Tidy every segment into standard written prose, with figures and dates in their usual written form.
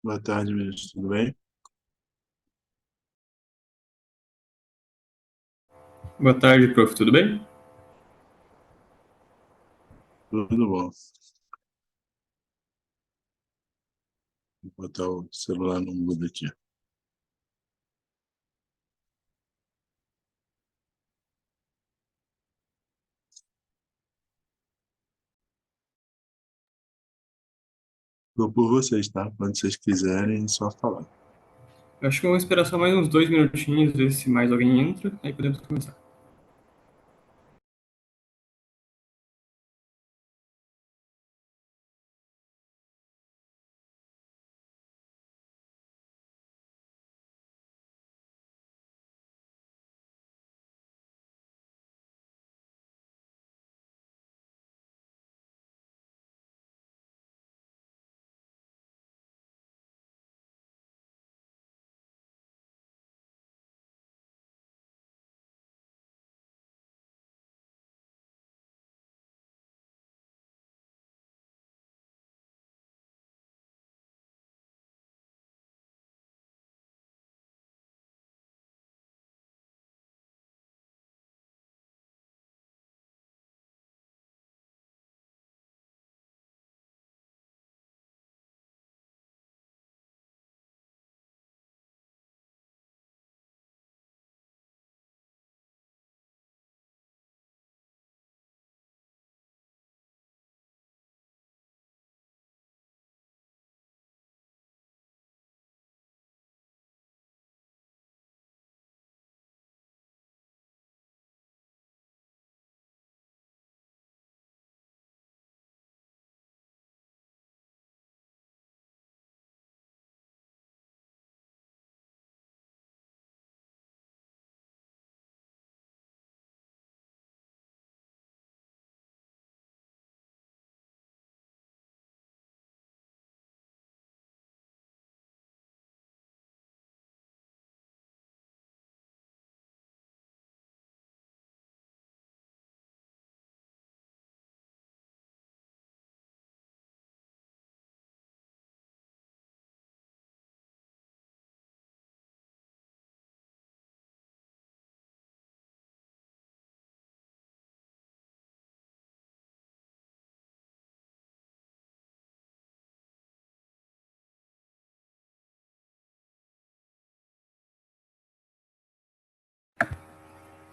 Boa tarde, ministro. Tudo bem? Boa tarde, prof. Tudo bem? Tudo bom. Vou botar o celular no mudo aqui. Estou por vocês, tá? Quando vocês quiserem, é só falar. Eu acho que vamos esperar só mais uns 2 minutinhos, ver se mais alguém entra, aí podemos começar.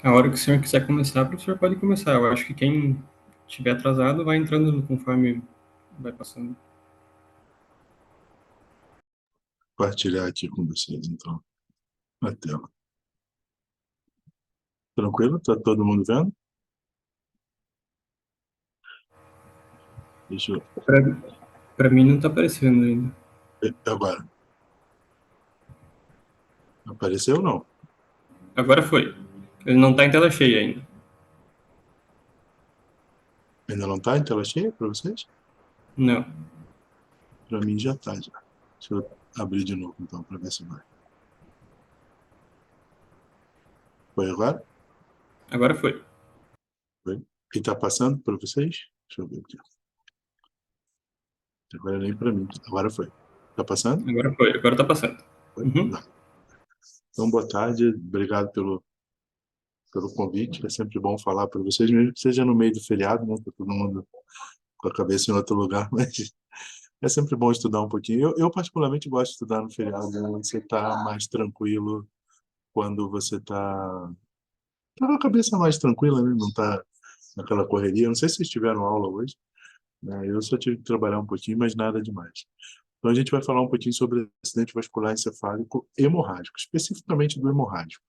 A hora que o senhor quiser começar, o professor pode começar. Eu acho que quem estiver atrasado vai entrando conforme vai passando. Compartilhar aqui com vocês, então, na tela. Tranquilo? Tá todo mundo vendo? Deixa eu... Para mim não está aparecendo ainda. Agora, apareceu ou não? Agora foi. Ele não está em tela cheia ainda. Ainda não tá em tela cheia para vocês? Não. Para mim já tá, já. Deixa eu abrir de novo, então, para ver se vai. Foi agora? Agora foi. Foi? E tá passando para vocês? Deixa eu ver aqui. Agora nem para mim. Agora foi. Tá passando? Agora foi. Agora está passando. Foi? Uhum. Não. Então, boa tarde. Obrigado pelo convite. É sempre bom falar para vocês, mesmo que seja no meio do feriado, né? Tá todo mundo com a cabeça em outro lugar, mas é sempre bom estudar um pouquinho. Eu particularmente gosto de estudar no feriado, né? Você está mais tranquilo quando você tá com a cabeça mais tranquila, né? Não está naquela correria. Não sei se vocês tiveram aula hoje, né? Eu só tive que trabalhar um pouquinho, mas nada demais. Então a gente vai falar um pouquinho sobre acidente vascular encefálico hemorrágico, especificamente do hemorrágico.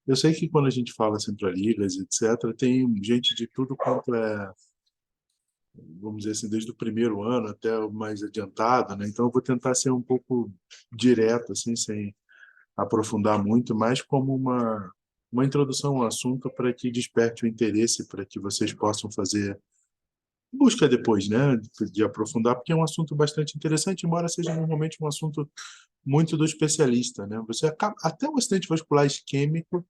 Eu sei que quando a gente fala centraligas, etc., tem gente de tudo quanto é, vamos dizer assim, desde o primeiro ano até o mais adiantado, né? Então eu vou tentar ser um pouco direto, assim, sem aprofundar muito, mais como uma introdução ao assunto para que desperte o interesse, para que vocês possam fazer busca depois, né, de aprofundar, porque é um assunto bastante interessante, embora seja normalmente um assunto muito do especialista, né? Você acaba, até o acidente vascular isquêmico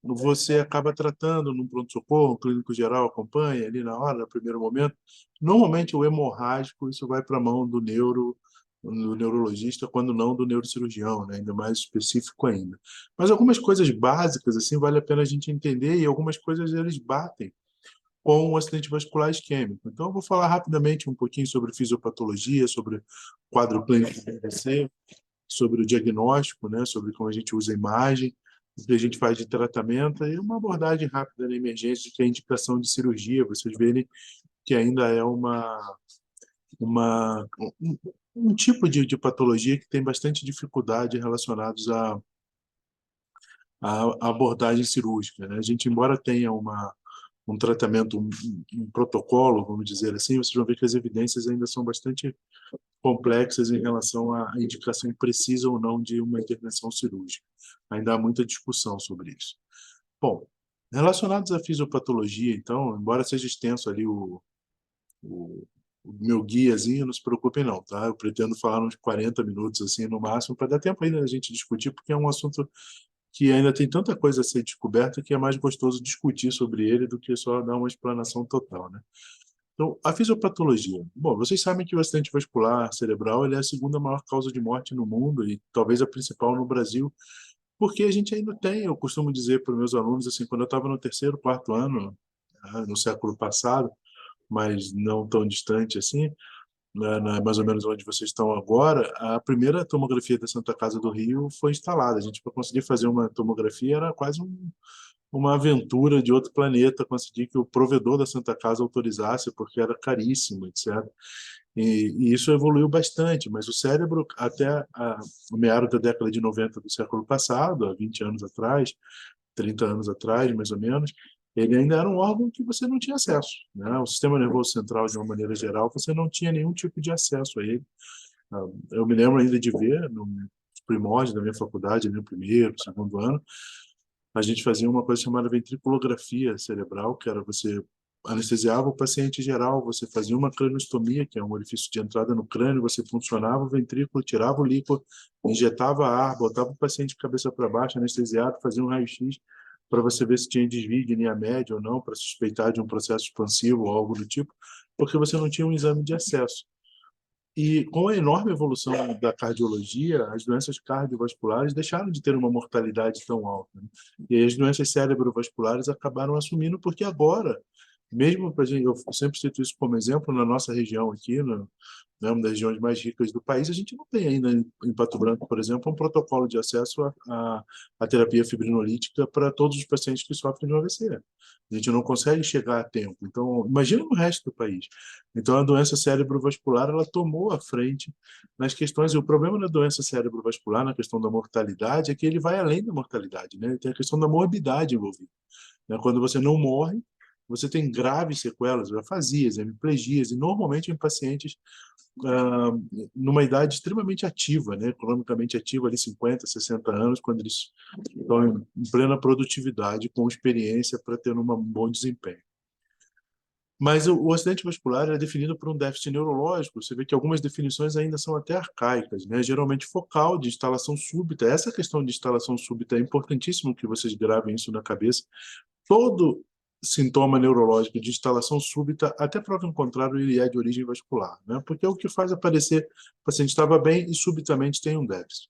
você acaba tratando num pronto-socorro, o clínico geral acompanha ali na hora, no primeiro momento. Normalmente o hemorrágico, isso vai para a mão do neuro, do neurologista, quando não do neurocirurgião, né? Ainda mais específico ainda. Mas algumas coisas básicas, assim, vale a pena a gente entender, e algumas coisas eles batem com o acidente vascular isquêmico. Então, eu vou falar rapidamente um pouquinho sobre fisiopatologia, sobre o quadro clínico do AVC, sobre o diagnóstico, né? Sobre como a gente usa a imagem, o que a gente faz de tratamento, e uma abordagem rápida na emergência, que é a indicação de cirurgia. Vocês verem que ainda é uma, um, um tipo de patologia que tem bastante dificuldade relacionados à abordagem cirúrgica, né? A gente, embora tenha um tratamento, um protocolo, vamos dizer assim, vocês vão ver que as evidências ainda são bastante complexas em relação à indicação precisa ou não de uma intervenção cirúrgica. Ainda há muita discussão sobre isso. Bom, relacionados à fisiopatologia, então, embora seja extenso ali o, o meu guiazinho, não se preocupem não, tá? Eu pretendo falar uns 40 minutos, assim, no máximo, para dar tempo ainda da gente discutir, porque é um assunto que ainda tem tanta coisa a ser descoberta que é mais gostoso discutir sobre ele do que só dar uma explanação total, né? Então, a fisiopatologia. Bom, vocês sabem que o acidente vascular cerebral ele é a segunda maior causa de morte no mundo e talvez a principal no Brasil, porque a gente ainda tem, eu costumo dizer para os meus alunos, assim, quando eu estava no terceiro, quarto ano, no século passado, mas não tão distante assim, mais ou menos onde vocês estão agora, a primeira tomografia da Santa Casa do Rio foi instalada. A gente, para conseguir fazer uma tomografia, era quase uma aventura de outro planeta conseguir que o provedor da Santa Casa autorizasse, porque era caríssimo, etc. E isso evoluiu bastante, mas o cérebro, até o meado da década de 90 do século passado, há 20 anos atrás, 30 anos atrás, mais ou menos, ele ainda era um órgão que você não tinha acesso, né? O sistema nervoso central, de uma maneira geral, você não tinha nenhum tipo de acesso a ele. Eu me lembro ainda de ver, no primórdio da minha faculdade, no primeiro, segundo ano, a gente fazia uma coisa chamada ventriculografia cerebral, que era você anestesiava o paciente geral, você fazia uma craniostomia, que é um orifício de entrada no crânio, você funcionava o ventrículo, tirava o líquido, injetava ar, botava o paciente de cabeça para baixo, anestesiado, fazia um raio-x para você ver se tinha desvio de linha média ou não, para suspeitar de um processo expansivo ou algo do tipo, porque você não tinha um exame de acesso. E com a enorme evolução da cardiologia, as doenças cardiovasculares deixaram de ter uma mortalidade tão alta, né? E aí as doenças cerebrovasculares acabaram assumindo, porque agora, mesmo para gente, eu sempre cito isso como exemplo, na nossa região aqui, né, uma das regiões mais ricas do país, a gente não tem ainda em Pato Branco, por exemplo, um protocolo de acesso à terapia fibrinolítica para todos os pacientes que sofrem de um AVC. A gente não consegue chegar a tempo. Então, imagina no resto do país. Então, a doença cerebrovascular, ela tomou a frente nas questões, e o problema da doença cerebrovascular, na questão da mortalidade, é que ele vai além da mortalidade, né? Tem a questão da morbidade envolvida, né? Quando você não morre, você tem graves sequelas, afasias, hemiplegias, e normalmente em pacientes ah, numa idade extremamente ativa, né? Economicamente ativa, ali 50, 60 anos, quando eles estão em plena produtividade, com experiência para ter um bom desempenho. Mas o acidente vascular é definido por um déficit neurológico. Você vê que algumas definições ainda são até arcaicas, né? Geralmente focal, de instalação súbita. Essa questão de instalação súbita é importantíssimo que vocês gravem isso na cabeça. Todo sintoma neurológico de instalação súbita, até prova em contrário, ele é de origem vascular, né? Porque é o que faz aparecer o paciente estava bem e subitamente tem um déficit.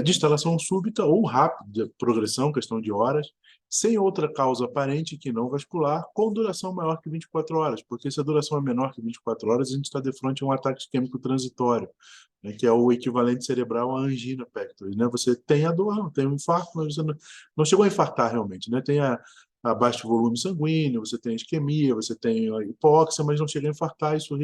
De instalação súbita ou rápida progressão, questão de horas, sem outra causa aparente que não vascular, com duração maior que 24 horas, porque se a duração é menor que 24 horas, a gente está de frente a um ataque isquêmico transitório, né, que é o equivalente cerebral à angina pectoris, né? Você tem a dor, não tem um infarto, mas você não chegou a infartar realmente, né? Tem a baixo volume sanguíneo, você tem a isquemia, você tem a hipóxia, mas não chega a infartar, isso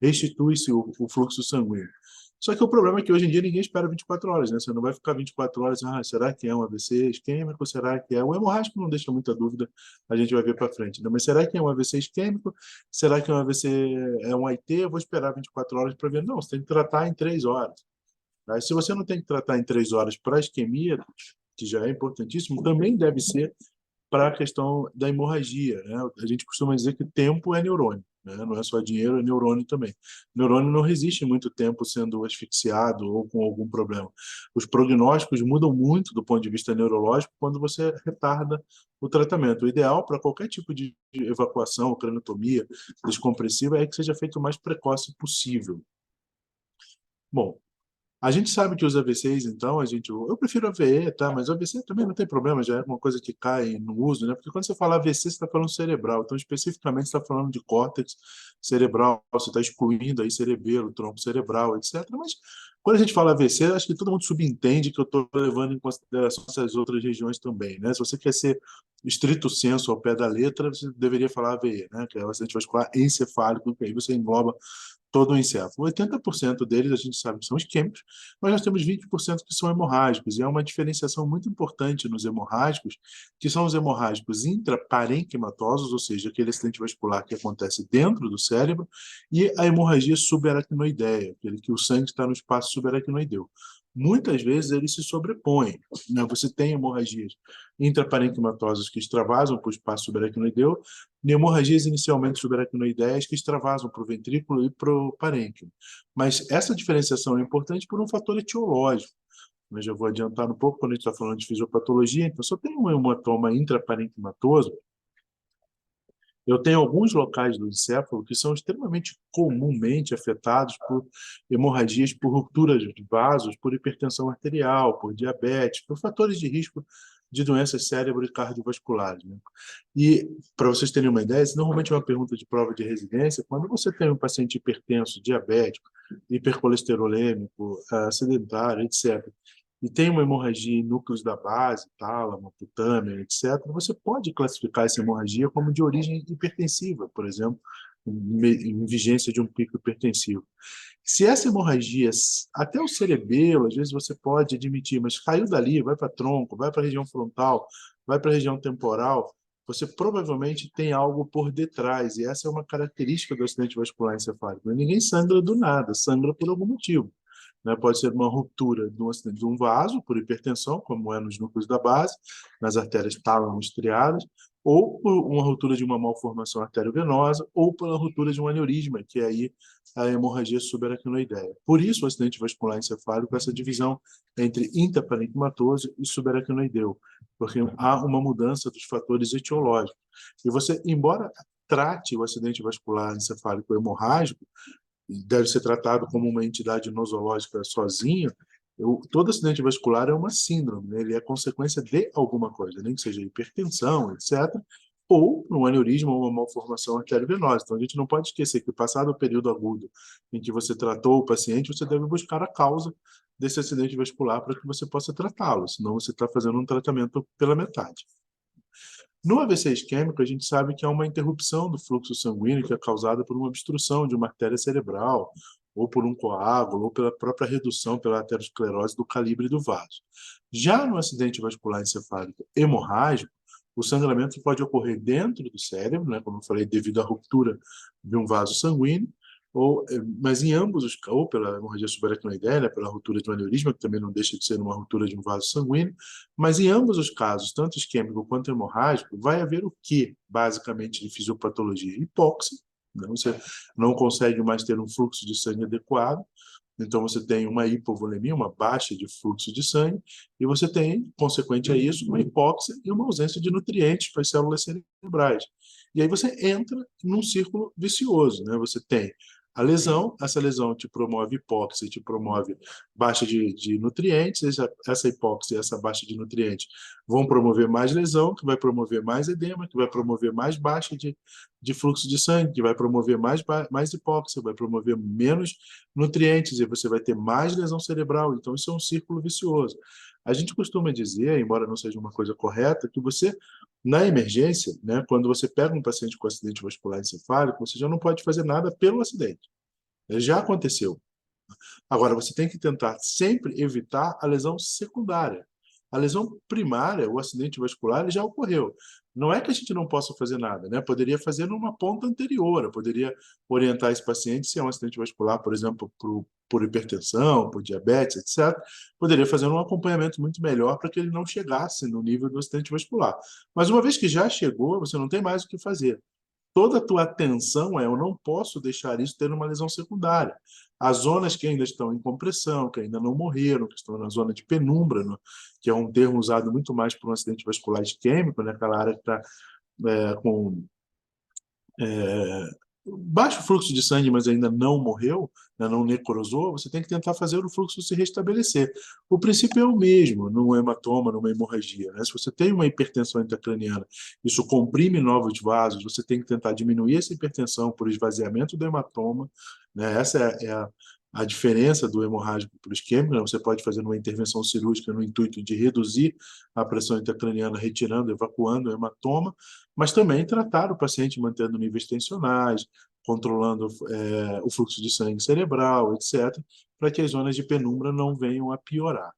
restitui-se o fluxo sanguíneo. Só que o problema é que hoje em dia ninguém espera 24 horas, né? Você não vai ficar 24 horas, será que é um AVC isquêmico? Será que é? O hemorrágico não deixa muita dúvida, a gente vai ver para frente, né? Mas será que é um AVC isquêmico? Será que é um AVC é um AIT? Eu vou esperar 24 horas para ver. Não, você tem que tratar em 3 horas. Aí, se você não tem que tratar em 3 horas para isquemia, que já é importantíssimo, também deve ser para a questão da hemorragia, né? A gente costuma dizer que tempo é neurônio, né? Não é só dinheiro, é neurônio também. O neurônio não resiste muito tempo sendo asfixiado ou com algum problema. Os prognósticos mudam muito do ponto de vista neurológico quando você retarda o tratamento. O ideal para qualquer tipo de evacuação, craniostomia descompressiva, é que seja feito o mais precoce possível. Bom, a gente sabe que os AVCs, então, eu prefiro AVE, tá? Mas o AVC também não tem problema, já é uma coisa que cai no uso, né? Porque quando você fala AVC, você está falando cerebral. Então, especificamente, você está falando de córtex cerebral, você está excluindo aí cerebelo, tronco cerebral, etc. Mas quando a gente fala AVC, acho que todo mundo subentende que eu estou levando em consideração essas outras regiões também, né? Se você quer ser estrito senso ao pé da letra, você deveria falar AVE, né? Que é o acidente vascular encefálico, que aí você engloba todo o encéfalo. 80% deles a gente sabe que são isquêmicos, mas nós temos 20% que são hemorrágicos, e há uma diferenciação muito importante nos hemorrágicos, que são os hemorrágicos intraparenquimatosos, ou seja, aquele acidente vascular que acontece dentro do cérebro, e a hemorragia subaracnoideia, aquele que o sangue está no espaço subaracnoideu. Muitas vezes eles se sobrepõem, né? Você tem hemorragias intraparenquimatosas que extravasam para o espaço subaracnoideu, e hemorragias inicialmente subaracnoideias que extravasam para o ventrículo e para o parênquima. Mas essa diferenciação é importante por um fator etiológico. Eu já vou adiantar um pouco quando a gente está falando de fisiopatologia. Então, se eu tenho um hematoma intraparenquimatoso, eu tenho alguns locais do encéfalo que são extremamente comumente afetados por hemorragias, por ruptura de vasos, por hipertensão arterial, por diabetes, por fatores de risco de doenças cérebro e cardiovasculares, né? E, para vocês terem uma ideia, isso normalmente é uma pergunta de prova de residência, quando você tem um paciente hipertenso, diabético, hipercolesterolêmico, sedentário, etc., e tem uma hemorragia em núcleos da base, tálamo, putâmia, etc., você pode classificar essa hemorragia como de origem hipertensiva, por exemplo, em vigência de um pico hipertensivo. Se essa hemorragia, até o cerebelo, às vezes você pode admitir, mas caiu dali, vai para tronco, vai para a região frontal, vai para a região temporal, você provavelmente tem algo por detrás, e essa é uma característica do acidente vascular encefálico. Ninguém sangra do nada, sangra por algum motivo, né? Pode ser uma ruptura de um vaso por hipertensão, como é nos núcleos da base, nas artérias tálamo-estriadas, ou por uma ruptura de uma malformação arteriovenosa, ou pela ruptura de um aneurisma, que é aí a hemorragia subaracnoideia. Por isso, o acidente vascular encefálico, essa divisão entre intraparenquimatoso e subaracnoideu, porque há uma mudança dos fatores etiológicos. E você, embora trate o acidente vascular encefálico hemorrágico, deve ser tratado como uma entidade nosológica sozinha, todo acidente vascular é uma síndrome, né? Ele é consequência de alguma coisa, nem que seja hipertensão, etc., ou um aneurisma ou uma malformação arteriovenosa. Então, a gente não pode esquecer que, passado o período agudo em que você tratou o paciente, você deve buscar a causa desse acidente vascular para que você possa tratá-lo, senão você está fazendo um tratamento pela metade. No AVC isquêmico, a gente sabe que há uma interrupção do fluxo sanguíneo que é causada por uma obstrução de uma artéria cerebral, ou por um coágulo, ou pela própria redução pela aterosclerose do calibre do vaso. Já no acidente vascular encefálico hemorrágico, o sangramento pode ocorrer dentro do cérebro, né, como eu falei, devido à ruptura de um vaso sanguíneo, mas em ambos os ou pela hemorragia subaracnoideia, né, pela ruptura de um aneurisma, que também não deixa de ser uma ruptura de um vaso sanguíneo, mas em ambos os casos, tanto isquêmico quanto hemorrágico, vai haver o que, basicamente, de fisiopatologia? Hipóxia, né? Você não consegue mais ter um fluxo de sangue adequado, então você tem uma hipovolemia, uma baixa de fluxo de sangue, e você tem, consequente a isso, uma hipóxia e uma ausência de nutrientes para as células cerebrais. E aí você entra num círculo vicioso, né? Você tem a lesão, essa lesão te promove hipóxia, te promove baixa de nutrientes, essa hipóxia e essa baixa de nutrientes vão promover mais lesão, que vai promover mais edema, que vai promover mais baixa de fluxo de sangue, que vai promover mais hipóxia, vai promover menos nutrientes, e você vai ter mais lesão cerebral. Então, isso é um círculo vicioso. A gente costuma dizer, embora não seja uma coisa correta, que você, na emergência, né, quando você pega um paciente com acidente vascular encefálico, você já não pode fazer nada pelo acidente. Ele já aconteceu. Agora, você tem que tentar sempre evitar a lesão secundária. A lesão primária, o acidente vascular, ele já ocorreu. Não é que a gente não possa fazer nada, né? Poderia fazer numa ponta anterior, eu poderia orientar esse paciente, se é um acidente vascular, por exemplo, por hipertensão, por diabetes, etc., poderia fazer um acompanhamento muito melhor para que ele não chegasse no nível do acidente vascular. Mas uma vez que já chegou, você não tem mais o que fazer. Toda a tua atenção eu não posso deixar isso ter uma lesão secundária. As zonas que ainda estão em compressão, que ainda não morreram, que estão na zona de penumbra, no, que é um termo usado muito mais para um acidente vascular isquêmico, né? Aquela área que está com baixo fluxo de sangue, mas ainda não morreu, né, não necrosou, você tem que tentar fazer o fluxo se restabelecer. O princípio é o mesmo num hematoma, numa hemorragia, né? Se você tem uma hipertensão intracraniana, isso comprime novos vasos, você tem que tentar diminuir essa hipertensão por esvaziamento do hematoma, né? Essa é a diferença do hemorrágico para o isquêmico, né? Você pode fazer uma intervenção cirúrgica no intuito de reduzir a pressão intracraniana, retirando, evacuando o hematoma, mas também tratar o paciente mantendo níveis tensionais, controlando o fluxo de sangue cerebral, etc., para que as zonas de penumbra não venham a piorar.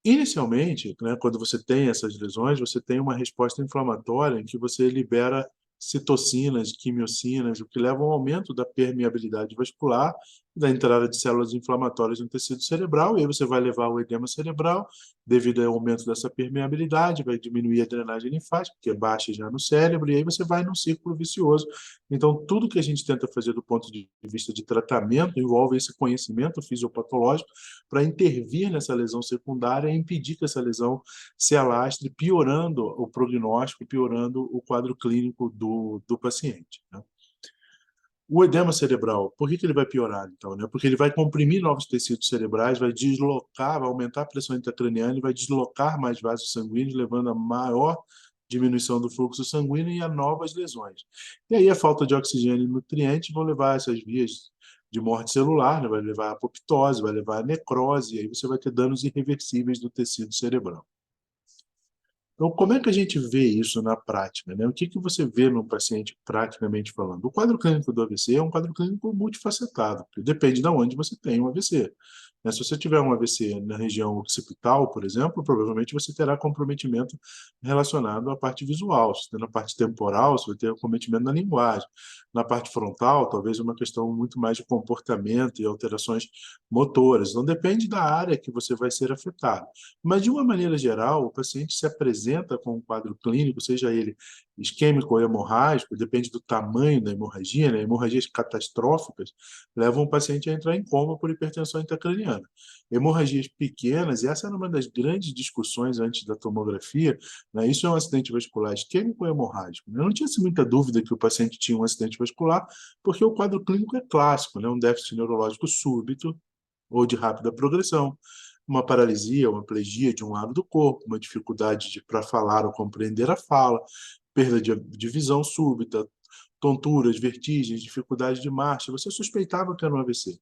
Inicialmente, né, quando você tem essas lesões, você tem uma resposta inflamatória em que você libera citocinas, quimiocinas, o que leva ao aumento da permeabilidade vascular, da entrada de células inflamatórias no tecido cerebral, e aí você vai levar ao edema cerebral, devido ao aumento dessa permeabilidade, vai diminuir a drenagem linfática, que é baixa já no cérebro, e aí você vai num círculo vicioso. Então, tudo que a gente tenta fazer do ponto de vista de tratamento envolve esse conhecimento fisiopatológico para intervir nessa lesão secundária e impedir que essa lesão se alastre, piorando o prognóstico, piorando o quadro clínico do paciente, né? O edema cerebral, por que ele vai piorar, então, né? Porque ele vai comprimir novos tecidos cerebrais, vai deslocar, vai aumentar a pressão intracraniana e vai deslocar mais vasos sanguíneos, levando a maior diminuição do fluxo sanguíneo e a novas lesões. E aí a falta de oxigênio e nutrientes vão levar a essas vias de morte celular, né? Vai levar a apoptose, vai levar a necrose, e aí você vai ter danos irreversíveis do tecido cerebral. Então, como é que a gente vê isso na prática, né? O que você vê no paciente praticamente falando? O quadro clínico do AVC é um quadro clínico multifacetado, porque depende de onde você tem um AVC. Né? Se você tiver um AVC na região occipital, por exemplo, provavelmente você terá comprometimento relacionado à parte visual. Se tem na parte temporal, você vai ter comprometimento na linguagem. Na parte frontal, talvez uma questão muito mais de comportamento e alterações motoras. Então, depende da área que você vai ser afetado. Mas, de uma maneira geral, o paciente se apresenta com um quadro clínico, seja ele isquêmico ou hemorrágico, depende do tamanho da hemorragia, né? Hemorragias catastróficas levam o paciente a entrar em coma por hipertensão intracraniana. Hemorragias pequenas, e essa era uma das grandes discussões antes da tomografia, né? Isso é um acidente vascular isquêmico ou hemorrágico? Eu não tinha muita dúvida que o paciente tinha um acidente vascular, porque o quadro clínico é clássico, né? Um déficit neurológico súbito ou de rápida progressão, uma paralisia, uma plegia de um lado do corpo, uma dificuldade para falar ou compreender a fala, perda de visão súbita, tonturas, vertigens, dificuldade de marcha. Você suspeitava que era um AVC.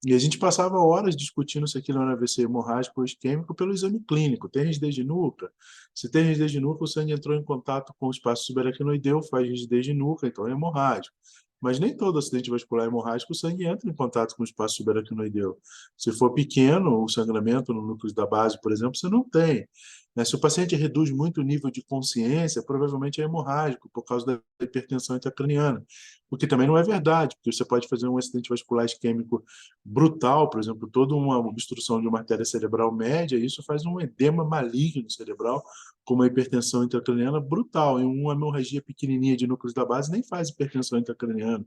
E a gente passava horas discutindo se aquilo era um AVC hemorrágico ou isquêmico pelo exame clínico. Tem rigidez de nuca? Se tem rigidez de nuca, o sangue entrou em contato com o espaço subaracnoideu, faz rigidez de nuca, então é hemorrágico. Mas nem todo acidente vascular hemorrágico, o sangue entra em contato com o espaço subaracnoideu. Se for pequeno, o sangramento no núcleo da base, por exemplo, você não tem. Né? Se o paciente reduz muito o nível de consciência, provavelmente é hemorrágico, por causa da hipertensão intracraniana. O que também não é verdade, porque você pode fazer um acidente vascular isquêmico brutal, por exemplo, toda uma obstrução de uma artéria cerebral média, e isso faz um edema maligno cerebral, com uma hipertensão intracraniana brutal, e uma hemorragia pequenininha de núcleos da base nem faz hipertensão intracraniana.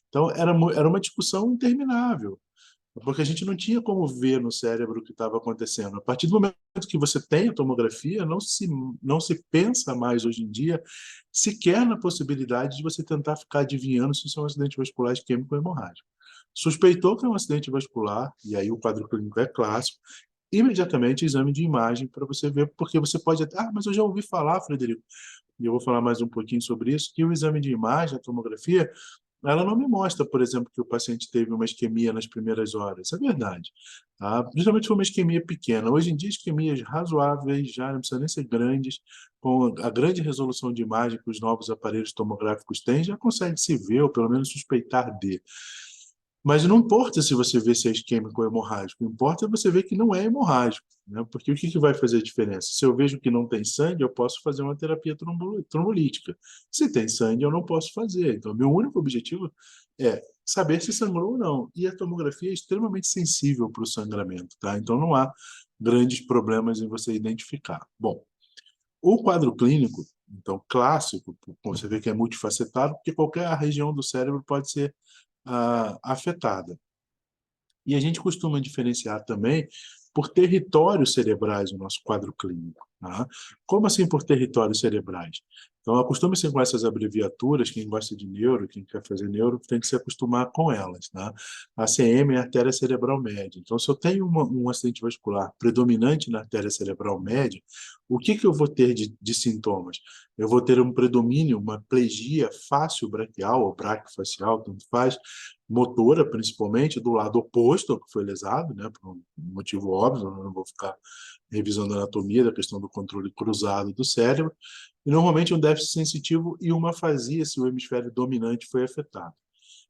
Então, era uma discussão interminável, porque a gente não tinha como ver no cérebro o que estava acontecendo. A partir do momento que você tem a tomografia, não se pensa mais hoje em dia sequer na possibilidade de você tentar ficar adivinhando se isso é um acidente vascular isquêmico ou hemorrágico. Suspeitou que é um acidente vascular, e aí o quadro clínico é clássico, imediatamente exame de imagem para você ver, porque você pode até, mas eu já ouvi falar, Frederico, e eu vou falar mais um pouquinho sobre isso, que o exame de imagem, a tomografia, ela não me mostra, por exemplo, que o paciente teve uma isquemia nas primeiras horas. Isso é verdade. Tá? Principalmente se for uma isquemia pequena. Hoje em dia, isquemias razoáveis, já não precisam nem ser grandes, com a grande resolução de imagem que os novos aparelhos tomográficos têm, já consegue se ver, ou pelo menos suspeitar de. Mas não importa se você vê se é isquêmico ou hemorrágico, importa você ver que não é hemorrágico, né? Porque o que vai fazer a diferença? Se eu vejo que não tem sangue, eu posso fazer uma terapia trombolítica. Se tem sangue, eu não posso fazer. Então, meu único objetivo é saber se sangrou ou não. E a tomografia é extremamente sensível para o sangramento, tá? Então, não há grandes problemas em você identificar. Bom, o quadro clínico, então, clássico, você vê que é multifacetado, porque qualquer região do cérebro pode ser afetada. E a gente costuma diferenciar também por territórios cerebrais o nosso quadro clínico. Tá? Como assim por territórios cerebrais? Então, acostume-se com essas abreviaturas, quem gosta de neuro, quem quer fazer neuro, tem que se acostumar com elas. Tá? ACM é a artéria cerebral média. Então, se eu tenho um acidente vascular predominante na artéria cerebral média, o que eu vou ter de sintomas? Eu vou ter um predomínio, uma plegia fácil braquial ou braquiofacial, tanto faz, motora, principalmente, do lado oposto ao que foi lesado, né, por um motivo óbvio, eu não vou ficar revisando a anatomia da questão do controle cruzado do cérebro, e normalmente um déficit sensitivo e uma afasia se o hemisfério dominante foi afetado.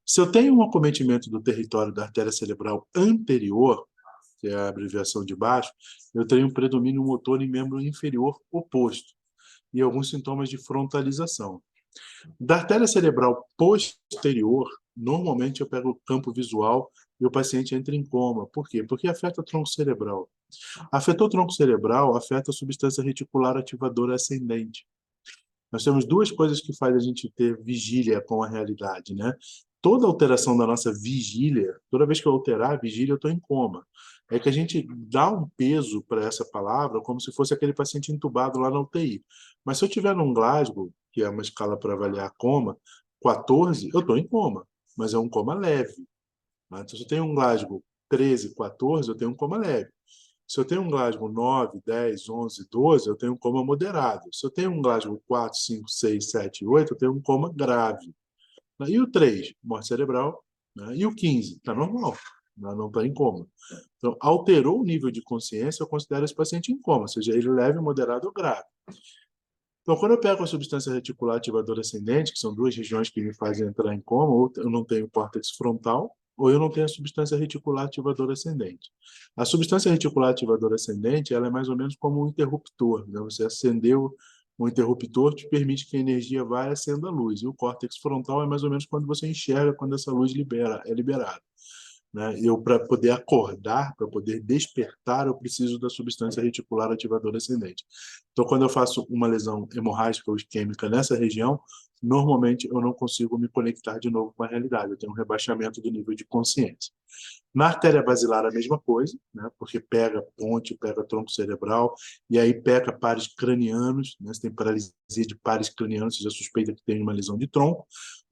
Se eu tenho um acometimento do território da artéria cerebral anterior, que é a abreviação de baixo, eu tenho um predomínio motor em membro inferior oposto e alguns sintomas de frontalização. Da artéria cerebral posterior, normalmente eu pego o campo visual e o paciente entra em coma. Por quê? Porque afeta o tronco cerebral. Afetou o tronco cerebral, afeta a substância reticular ativadora ascendente. Nós temos duas coisas que fazem a gente ter vigília com a realidade, né? Toda alteração da nossa vigília, toda vez que eu alterar a vigília, eu estou em coma. É que a gente dá um peso para essa palavra como se fosse aquele paciente entubado lá na UTI. Mas se eu tiver num Glasgow, que é uma escala para avaliar coma, 14, eu estou em coma, mas é um coma leve. Né? Então, se eu tenho um Glasgow 13, 14, eu tenho um coma leve. Se eu tenho um Glasgow 9, 10, 11, 12, eu tenho um coma moderado. Se eu tenho um Glasgow 4, 5, 6, 7, 8, eu tenho um coma grave. E o 3, morte cerebral. Né? E o 15, está normal, né? Não está em coma. Então, alterou o nível de consciência, eu considero esse paciente em coma, seja ele leve, moderado ou grave. Então, quando eu pego a substância reticular ativadora ascendente, que são duas regiões que me fazem entrar em coma, ou eu não tenho córtex frontal, ou eu não tenho a substância reticular ativadora ascendente. A substância reticular ativadora ascendente, ela é mais ou menos como um interruptor, né? Você acendeu um interruptor, te permite que a energia vá e acenda a luz. E o córtex frontal é mais ou menos quando você enxerga quando essa luz é liberada. Né? Eu, para poder acordar, para poder despertar, eu preciso da substância reticular ativadora ascendente. Então, quando eu faço uma lesão hemorrágica ou isquêmica nessa região, normalmente eu não consigo me conectar de novo com a realidade. Eu tenho um rebaixamento do nível de consciência. Na artéria basilar, a mesma coisa, né? Porque pega ponte, pega tronco cerebral, e aí pega pares cranianos, né? Você tem paralisia de pares cranianos, você já suspeita que tem uma lesão de tronco.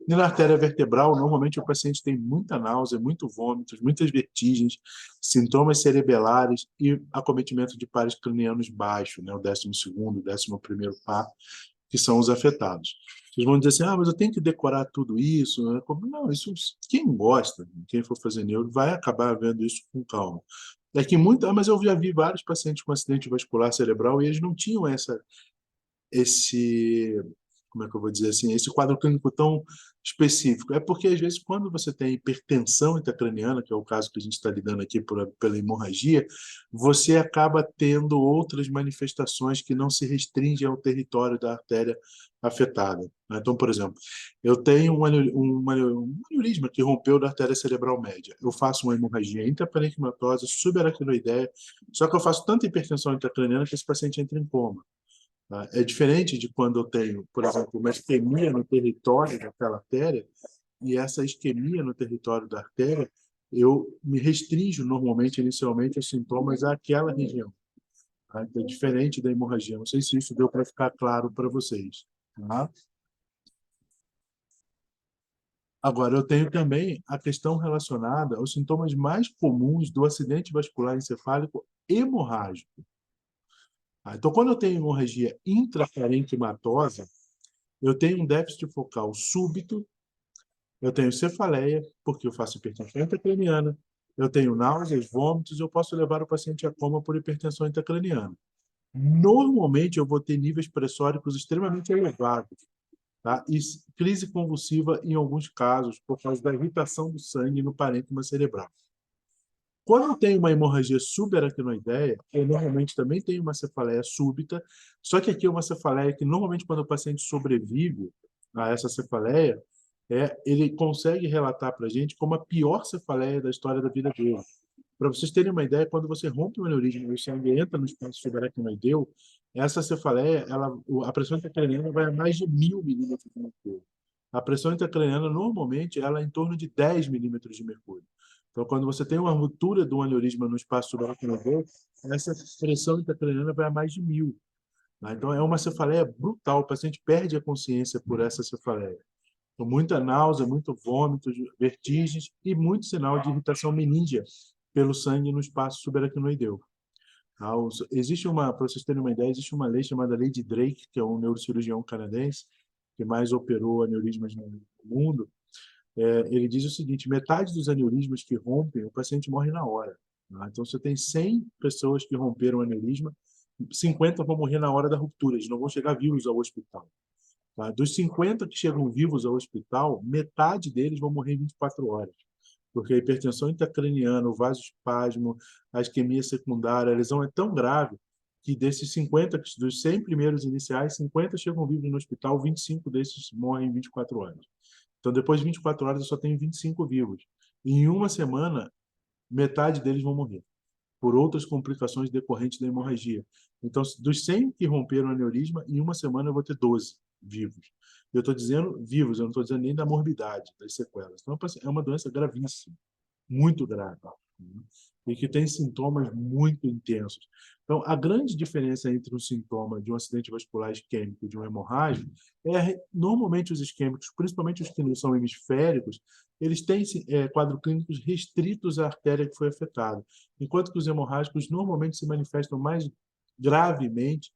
E na artéria vertebral, normalmente o paciente tem muita náusea, muito vômitos, muitas vertigens, sintomas cerebelares e acometimento de pares cranianos baixos, né? O 12º, 11º par, que são os afetados. Vocês vão dizer assim, mas eu tenho que decorar tudo isso, né? Não, isso quem gosta, quem for fazer neuro, vai acabar vendo isso com calma. É que mas eu já vi vários pacientes com acidente vascular cerebral e eles não tinham esse, como é que eu vou dizer assim, esse quadro clínico tão específico. É porque, às vezes, quando você tem hipertensão intracraniana, que é o caso que a gente está lidando aqui pela hemorragia, você acaba tendo outras manifestações que não se restringem ao território da artéria afetada. Então, por exemplo, eu tenho um aneurisma que rompeu da artéria cerebral média. Eu faço uma hemorragia intraparenquimatosa, subaracnoideia, só que eu faço tanta hipertensão intracraniana que esse paciente entra em coma. Tá? É diferente de quando eu tenho, por exemplo, uma isquemia no território daquela artéria, e essa isquemia no território da artéria, eu me restringo normalmente, inicialmente, os sintomas àquela região. Tá? Então, é diferente da hemorragia. Não sei se isso deu para ficar claro para vocês. Tá? Agora, eu tenho também a questão relacionada aos sintomas mais comuns do acidente vascular encefálico hemorrágico. Tá? Então, quando eu tenho hemorragia intraparenquimatosa, eu tenho um déficit focal súbito, eu tenho cefaleia, porque eu faço hipertensão intracraniana, eu tenho náuseas, vômitos, eu posso levar o paciente a coma por hipertensão intracraniana. Normalmente, eu vou ter níveis pressóricos extremamente elevados, tá? E crise convulsiva em alguns casos, por causa da irritação do sangue no parênquima cerebral. Quando eu tenho uma hemorragia subaracnoideia, eu normalmente também tenho uma cefaleia súbita, só que aqui é uma cefaleia que normalmente quando o paciente sobrevive a essa cefaleia, ele consegue relatar para a gente como a pior cefaleia da história da vida dele. Para vocês terem uma ideia, quando você rompe o aneurisma e o sangue entra no espaço subaracnoideu, essa cefaleia, a pressão intracraniana vai a mais de 1000 milímetros de mercúrio. A pressão intracraniana, normalmente, ela é em torno de 10 milímetros de mercúrio. Então, quando você tem uma ruptura do aneurisma no espaço subaracnoideu, essa pressão intracraniana vai a mais de 1000. Tá? Então, é uma cefaleia brutal, o paciente perde a consciência por essa cefaleia. Então, muita náusea, muito vômito, vertigens e muito sinal de irritação meningea pelo sangue no espaço subaracnoideu. Tá? Existe uma, para vocês terem uma ideia, existe uma lei chamada Lei de Drake, que é um neurocirurgião canadense que mais operou aneurismas no mundo. Ele diz o seguinte: metade dos aneurismas que rompem, o paciente morre na hora. Tá? Então, você tem 100 pessoas que romperam o aneurisma, 50 vão morrer na hora da ruptura, eles não vão chegar vivos ao hospital. Tá? Dos 50 que chegam vivos ao hospital, metade deles vão morrer em 24 horas. Porque a hipertensão intracraniana, o vasoespasmo, a isquemia secundária, a lesão é tão grave que desses 50, dos 100 primeiros iniciais, 50 chegam vivos no hospital, 25 desses morrem em 24 horas. Então, depois de 24 horas, eu só tenho 25 vivos. E em uma semana, metade deles vão morrer por outras complicações decorrentes da hemorragia. Então, dos 100 que romperam o aneurisma, em uma semana eu vou ter 12 vivos. Eu estou dizendo vivos, eu não estou dizendo nem da morbidade, das sequelas. Então, é uma doença gravíssima, muito grave, né? E que tem sintomas muito intensos. Então, a grande diferença entre um sintoma de um acidente vascular isquêmico e de um hemorrágico é, normalmente, os isquêmicos, principalmente os que não são hemisféricos, eles têm quadros clínicos restritos à artéria que foi afetada, enquanto que os hemorrágicos normalmente se manifestam mais gravemente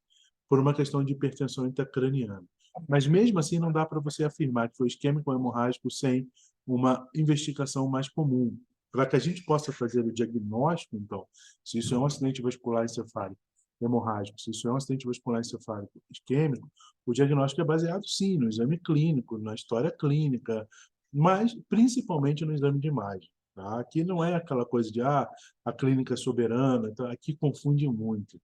por uma questão de hipertensão intracraniana. Mas, mesmo assim, não dá para você afirmar que foi isquêmico ou hemorrágico sem uma investigação mais comum. Para que a gente possa fazer o diagnóstico, então, se isso é um acidente vascular encefálico hemorrágico, se isso é um acidente vascular encefálico isquêmico, o diagnóstico é baseado, sim, no exame clínico, na história clínica, mas principalmente no exame de imagem. Tá? Aqui não é aquela coisa de a clínica é soberana, então, aqui confunde muito.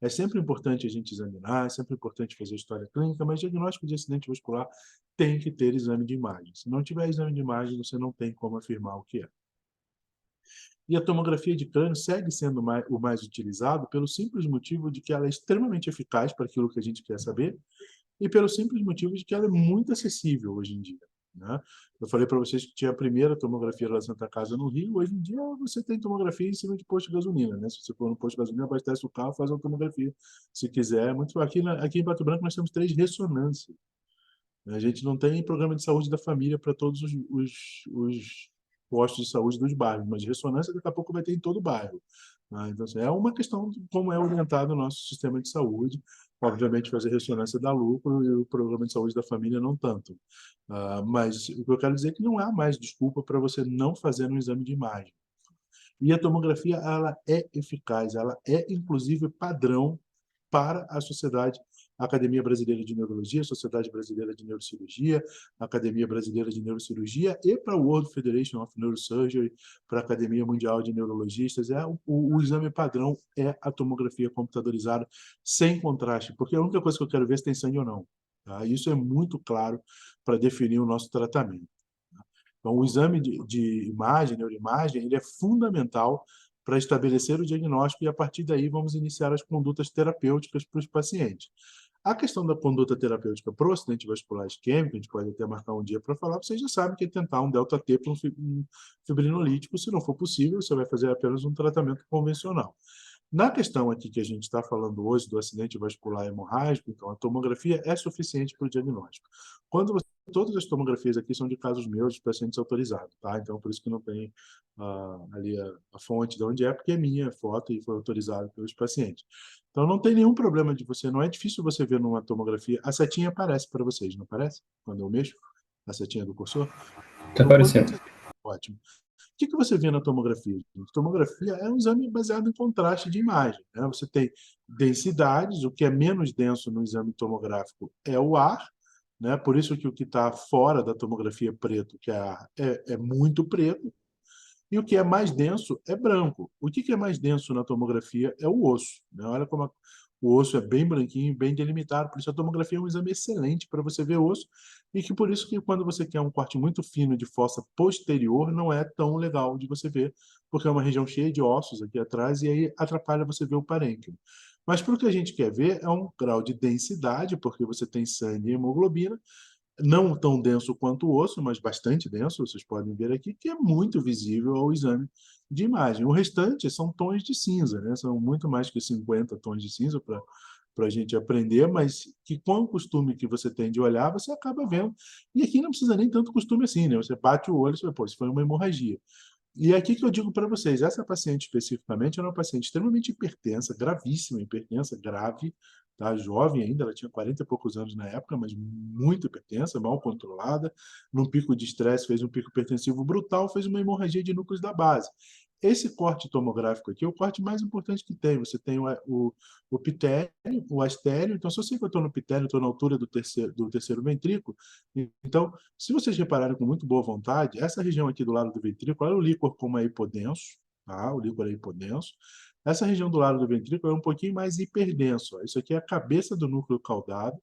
É sempre importante a gente examinar, é sempre importante fazer história clínica, mas diagnóstico de acidente vascular tem que ter exame de imagem. Se não tiver exame de imagem, você não tem como afirmar o que é. E a tomografia de crânio segue sendo o mais utilizado pelo simples motivo de que ela é extremamente eficaz para aquilo que a gente quer saber e pelo simples motivo de que ela é muito acessível hoje em dia. Né? Eu falei para vocês que tinha a primeira tomografia da Santa Casa no Rio. Hoje em dia você tem tomografia em cima de posto de gasolina. Né? Se você for no posto de gasolina, abastece o carro, faz uma tomografia. Se quiser, muito aqui em Pato Branco nós temos 3 ressonâncias. A gente não tem programa de saúde da família para todos os postos de saúde dos bairros, mas ressonância daqui a pouco vai ter em todo o bairro. Né? Então, assim, é uma questão de como é orientado o nosso sistema de saúde. Obviamente, fazer ressonância dá lucro e o programa de saúde da família não tanto. Mas o que eu quero dizer é que não há mais desculpa para você não fazer um exame de imagem. E a tomografia, ela é eficaz, ela é, inclusive, padrão para a sociedade, a Academia Brasileira de Neurologia, a Sociedade Brasileira de Neurocirurgia, a Academia Brasileira de Neurocirurgia e para a World Federation of Neurosurgery, para a Academia Mundial de Neurologistas. O exame padrão é a tomografia computadorizada sem contraste, porque a única coisa que eu quero ver é se tem sangue ou não. Tá? Isso é muito claro para definir o nosso tratamento. Então, o exame de imagem, neuroimagem, ele é fundamental para estabelecer o diagnóstico e, a partir daí, vamos iniciar as condutas terapêuticas para os pacientes. A questão da conduta terapêutica para o acidente vascular isquêmico, a gente pode até marcar um dia para falar, vocês já sabem que é tentar um delta-T para um fibrinolítico. Se não for possível, você vai fazer apenas um tratamento convencional. Na questão aqui que a gente está falando hoje do acidente vascular hemorrágico, então a tomografia é suficiente para o diagnóstico. Todas as tomografias aqui são de casos meus, de pacientes autorizados, tá? Então por isso que não tem ali a fonte de onde é, porque é minha foto e foi autorizado pelos pacientes. Então não tem nenhum problema de você, não é difícil você ver numa tomografia, a setinha aparece para vocês, não aparece? Quando eu mexo, a setinha do cursor? Tá Então, aparecendo. ótimo. O que você vê na tomografia? A tomografia é um exame baseado em contraste de imagem. Né? Você tem densidades, o que é menos denso no exame tomográfico é o ar, né? Por isso que o que está fora da tomografia preto, que é ar, é muito preto, e o que é mais denso é branco. O que é mais denso na tomografia é o osso. Né? Olha como o osso é bem branquinho, bem delimitado. Por isso a tomografia é um exame excelente para você ver osso e que por isso que quando você quer um corte muito fino de fossa posterior, não é tão legal de você ver, porque é uma região cheia de ossos aqui atrás e aí atrapalha você ver o parênquima. Mas para o que a gente quer ver é um grau de densidade, porque você tem sangue e hemoglobina, não tão denso quanto o osso, mas bastante denso, vocês podem ver aqui, que é muito visível ao exame de imagem. O restante são tons de cinza, né? São muito mais que 50 tons de cinza para para a gente aprender, mas que com o costume que você tem de olhar, você acaba vendo. E aqui não precisa nem tanto costume assim, né? Você bate o olho e você, pô, isso foi uma hemorragia. E é aqui que eu digo para vocês, essa paciente especificamente era uma paciente extremamente hipertensa, gravíssima, hipertensa, grave, tá? Jovem ainda, ela tinha 40 e poucos anos na época, mas muito hipertensa, mal controlada, num pico de estresse, fez um pico hipertensivo brutal, fez uma hemorragia de núcleos da base. Esse corte tomográfico aqui é o corte mais importante que tem. Você tem o pitélio, o astélio. Então, se eu sei que eu estou no pitélio, estou na altura do terceiro ventrículo, então, se vocês repararem com muito boa vontade, essa região aqui do lado do ventrículo, olha o líquor como é hipodenso, tá? O líquor é hipodenso. Essa região do lado do ventrículo é um pouquinho mais hiperdenso. Ó. Isso aqui é a cabeça do núcleo caudado.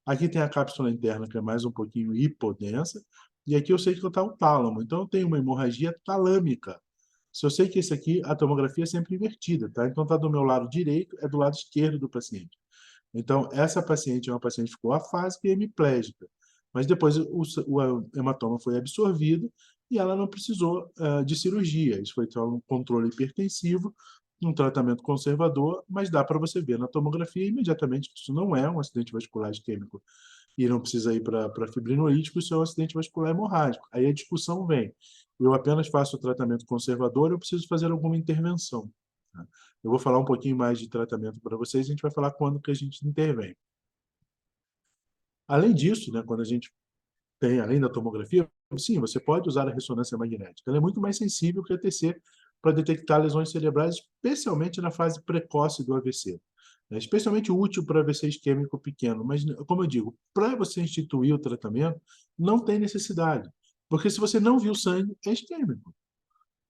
Aqui tem a cápsula interna, que é mais um pouquinho hipodensa. E aqui eu sei que está o tálamo. Então, eu tenho uma hemorragia talâmica. Se eu sei que esse aqui, a tomografia é sempre invertida, tá? Então, está do meu lado direito, é do lado esquerdo do paciente. Então, essa paciente é uma paciente que ficou afásica e hemiplégica. Mas depois o hematoma foi absorvido e ela não precisou de cirurgia. Isso foi só um controle hipertensivo, um tratamento conservador, mas dá para você ver na tomografia imediatamente que isso não é um acidente vascular isquêmico e não precisa ir para fibrinolítico, isso é um acidente vascular hemorrágico. Aí a discussão vem. Eu apenas faço o tratamento conservador, eu preciso fazer alguma intervenção. Tá? Eu vou falar um pouquinho mais de tratamento para vocês, a gente vai falar quando que a gente intervém. Além disso, né, quando a gente tem, além da tomografia, sim, você pode usar a ressonância magnética. Ela é muito mais sensível que a TC para detectar lesões cerebrais, especialmente na fase precoce do AVC. É especialmente útil para AVC isquêmico pequeno, mas, como eu digo, para você instituir o tratamento, não tem necessidade, porque se você não viu sangue, é isquêmico.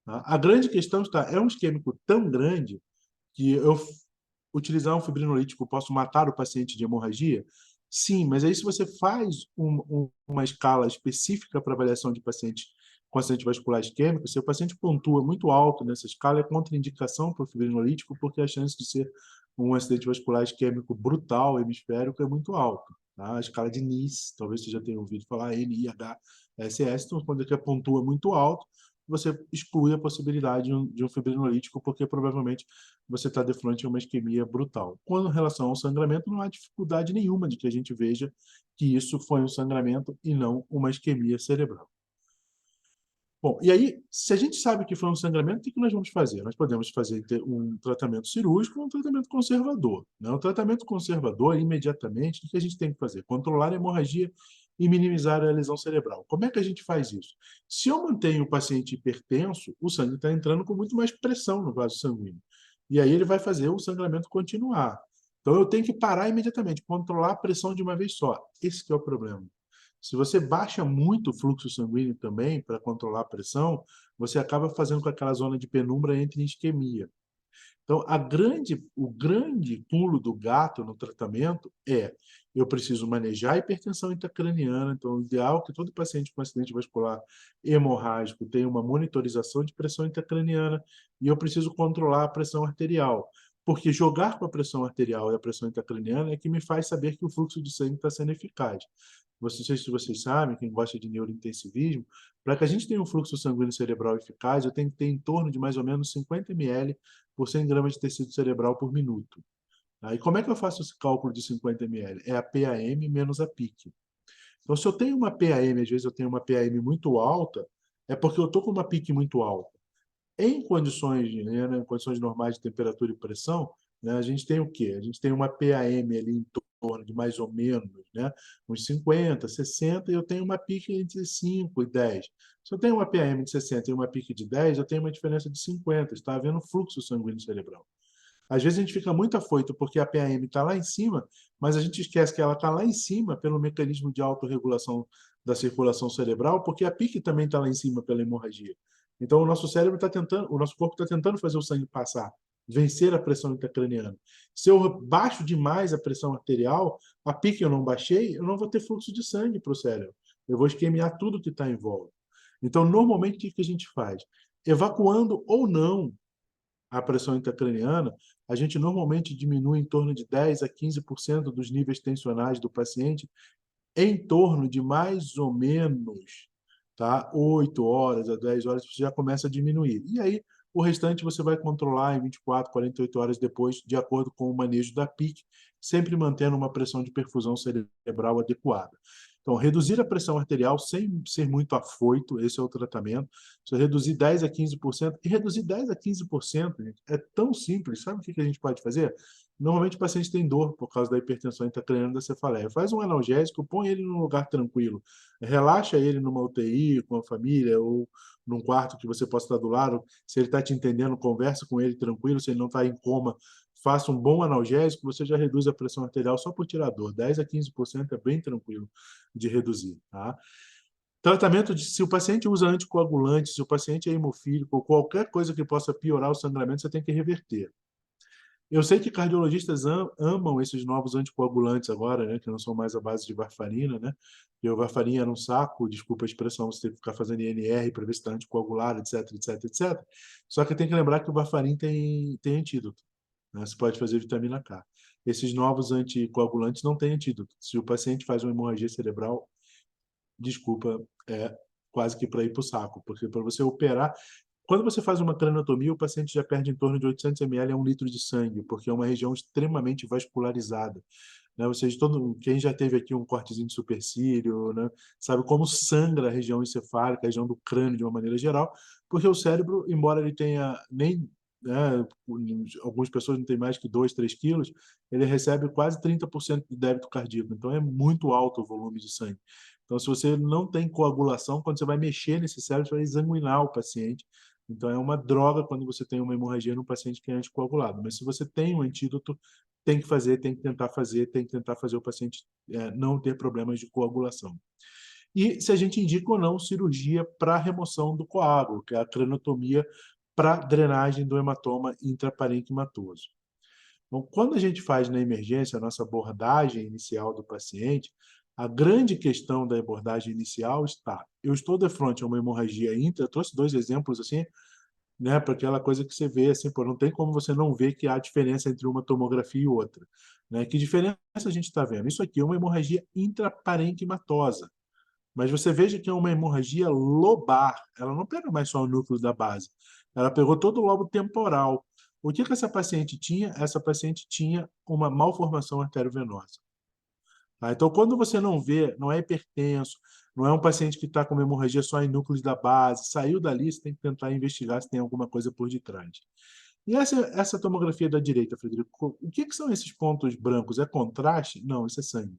Tá? A grande questão está, é um isquêmico tão grande que eu utilizar um fibrinolítico posso matar o paciente de hemorragia? Sim, mas aí se você faz uma escala específica para avaliação de pacientes com acidente vascular isquêmico, se o paciente pontua muito alto nessa escala, é contraindicação para o fibrinolítico, porque a chance de ser um acidente vascular isquêmico brutal, hemisférico, é muito alta. Tá? A escala de NIS, talvez você já tenha ouvido falar, NIHSS, então quando ele pontua muito alto, você exclui a possibilidade de um fibrinolítico, porque provavelmente você está de frente a uma isquemia brutal. Quando em relação ao sangramento, não há dificuldade nenhuma de que a gente veja que isso foi um sangramento e não uma isquemia cerebral. Bom, e aí, se a gente sabe que foi um sangramento, o que nós vamos fazer? Nós podemos fazer um tratamento cirúrgico ou um tratamento conservador. Né? O tratamento conservador, imediatamente, o que a gente tem que fazer? Controlar a hemorragia e minimizar a lesão cerebral. Como é que a gente faz isso? Se eu mantenho o paciente hipertenso, o sangue está entrando com muito mais pressão no vaso sanguíneo. E aí ele vai fazer o sangramento continuar. Então eu tenho que parar imediatamente, controlar a pressão de uma vez só. Esse que é o problema. Se você baixa muito o fluxo sanguíneo também para controlar a pressão, você acaba fazendo com que aquela zona de penumbra entre em isquemia. Então, o grande pulo do gato no tratamento é eu preciso manejar a hipertensão intracraniana, então o ideal é que todo paciente com acidente vascular hemorrágico tenha uma monitorização de pressão intracraniana e eu preciso controlar a pressão arterial, porque jogar com a pressão arterial e a pressão intracraniana é que me faz saber que o fluxo de sangue está sendo eficaz. Não sei se vocês sabem, quem gosta de neurointensivismo, para que a gente tenha um fluxo sanguíneo cerebral eficaz, eu tenho que ter em torno de mais ou menos 50 ml por 100 gramas de tecido cerebral por minuto. Aí como é que eu faço esse cálculo de 50 ml? É a PAM menos a PIC. Então, se eu tenho uma PAM, às vezes eu tenho uma PAM muito alta, é porque eu estou com uma PIC muito alta. Em condições, né, em condições normais de temperatura e pressão, né, a gente tem o quê? A gente tem uma PAM ali em torno de mais ou menos, né, uns 50, 60, e eu tenho uma pique entre 5 e 10. Se eu tenho uma PAM de 60 e uma pique de 10, eu tenho uma diferença de 50. Está havendo fluxo sanguíneo cerebral. Às vezes a gente fica muito afoito porque a PAM está lá em cima, mas a gente esquece que ela está lá em cima pelo mecanismo de autorregulação da circulação cerebral, porque a pique também está lá em cima pela hemorragia. Então o nosso cérebro está tentando, o nosso corpo está tentando fazer o sangue passar, vencer a pressão intracraniana. Se eu baixo demais a pressão arterial, a pique eu não baixei, eu não vou ter fluxo de sangue para o cérebro. Eu vou isquemiar tudo que está em volta. Então, normalmente, o que a gente faz? Evacuando ou não a pressão intracraniana, a gente normalmente diminui em torno de 10 a 15% dos níveis tensionais do paciente em torno de mais ou menos, tá, 8 horas a 10 horas, você já começa a diminuir. E aí, o restante você vai controlar em 24, 48 horas depois, de acordo com o manejo da PIC, sempre mantendo uma pressão de perfusão cerebral adequada. Então, reduzir a pressão arterial sem ser muito afoito, esse é o tratamento. Você reduzir 10 a 15%, e reduzir 10 a 15%, gente, é tão simples. Sabe o que a gente pode fazer? Normalmente o paciente tem dor por causa da hipertensão intracraniana da cefaleia. Faz um analgésico, põe ele num lugar tranquilo. Relaxa ele numa UTI, com a família, ou num quarto que você possa estar do lado. Se ele está te entendendo, conversa com ele tranquilo. Se ele não está em coma, faça um bom analgésico, você já reduz a pressão arterial só por tirar dor. 10 a 15% é bem tranquilo de reduzir. Tá? Tratamento de, se o paciente usa anticoagulante, se o paciente é hemofílico, ou qualquer coisa que possa piorar o sangramento, você tem que reverter. Eu sei que cardiologistas amam esses novos anticoagulantes agora, né, que não são mais a base de varfarina, né? E o varfarina era um saco, desculpa a expressão, você tem que ficar fazendo INR para ver se está anticoagulado, etc, etc, etc. Só que tem que lembrar que o varfarina tem antídoto, né? Você pode fazer vitamina K. Esses novos anticoagulantes não têm antídoto. Se o paciente faz uma hemorragia cerebral, desculpa, é quase que para ir para o saco, porque para você operar, quando você faz uma craniotomia, o paciente já perde em torno de 800 ml a 1 litro de sangue, porque é uma região extremamente vascularizada. Né? Ou seja, quem já teve aqui um cortezinho de supercílio, né? Sabe como sangra a região encefálica, a região do crânio de uma maneira geral, porque o cérebro, embora ele tenha nem, né, algumas pessoas não têm mais que 2, 3 quilos, ele recebe quase 30% do débito cardíaco, então é muito alto o volume de sangue. Então, se você não tem coagulação, quando você vai mexer nesse cérebro, você vai exanguinar o paciente. Então, é uma droga quando você tem uma hemorragia no paciente que é anticoagulado. Mas se você tem um antídoto, tem que fazer, tem que tentar fazer, tem que tentar fazer o paciente não ter problemas de coagulação. E se a gente indica ou não cirurgia para remoção do coágulo, que é a craniotomia para drenagem do hematoma intraparenquimatoso. Então, quando a gente faz na emergência a nossa abordagem inicial do paciente, a grande questão da abordagem inicial está: eu estou de frente a uma hemorragia intra, eu trouxe 2 exemplos assim, né, para aquela coisa que você vê assim, pô, não tem como você não ver que há diferença entre uma tomografia e outra, né? Que diferença a gente está vendo? Isso aqui é uma hemorragia intraparenquimatosa, mas você veja que é uma hemorragia lobar, ela não pega mais só o núcleo da base, ela pegou todo o lobo temporal. O que essa paciente tinha? Essa paciente tinha uma malformação arteriovenosa. Tá? Então, quando você não vê, não é hipertenso, não é um paciente que está com uma hemorragia só em núcleos da base, saiu dali, você tem que tentar investigar se tem alguma coisa por detrás. E essa tomografia da direita, Frederico, o que são esses pontos brancos? É contraste? Não, isso é sangue.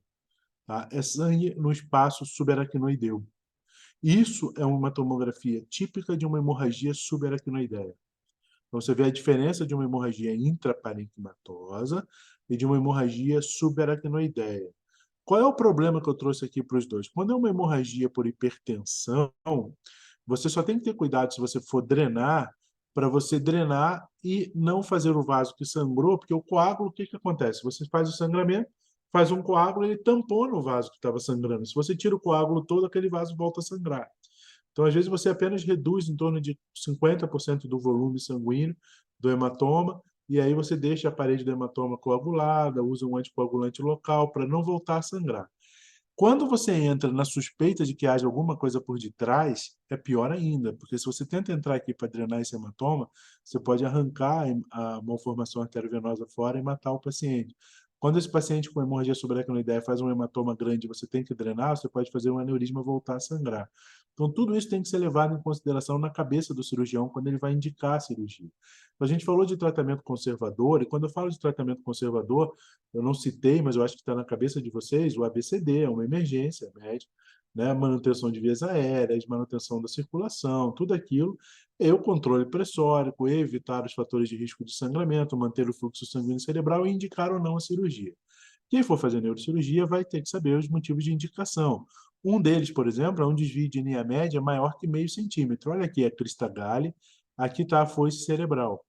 Tá? É sangue no espaço subaracnoideu. Isso é uma tomografia típica de uma hemorragia subaracnoideia. Então, você vê a diferença de uma hemorragia intraparenquimatosa e de uma hemorragia subaracnoideia. Qual é o problema que eu trouxe aqui para os dois? Quando é uma hemorragia por hipertensão, você só tem que ter cuidado se você for drenar, para você drenar e não fazer o vaso que sangrou, porque o coágulo, o que acontece? Você faz o sangramento, faz um coágulo, ele tampona o vaso que estava sangrando. Se você tira o coágulo todo, aquele vaso volta a sangrar. Então, às vezes, você apenas reduz em torno de 50% do volume sanguíneo do hematoma, e aí você deixa a parede do hematoma coagulada, usa um anticoagulante local para não voltar a sangrar. Quando você entra na suspeita de que haja alguma coisa por detrás, é pior ainda, porque se você tenta entrar aqui para drenar esse hematoma, você pode arrancar a malformação arteriovenosa fora e matar o paciente. Quando esse paciente com hemorragia subaracnoideia faz um hematoma grande e você tem que drenar, você pode fazer um aneurisma voltar a sangrar. Então, tudo isso tem que ser levado em consideração na cabeça do cirurgião quando ele vai indicar a cirurgia. A gente falou de tratamento conservador, e quando eu falo de tratamento conservador, eu não citei, mas eu acho que está na cabeça de vocês, o ABCD, é uma emergência médica, né? Manutenção de vias aéreas, manutenção da circulação, tudo aquilo, e o controle pressórico, evitar os fatores de risco de sangramento, manter o fluxo sanguíneo cerebral e indicar ou não a cirurgia. Quem for fazer neurocirurgia vai ter que saber os motivos de indicação. Um deles, por exemplo, é um desvio de linha média maior que meio centímetro. Olha aqui a crista Galli, aqui está a foice cerebral.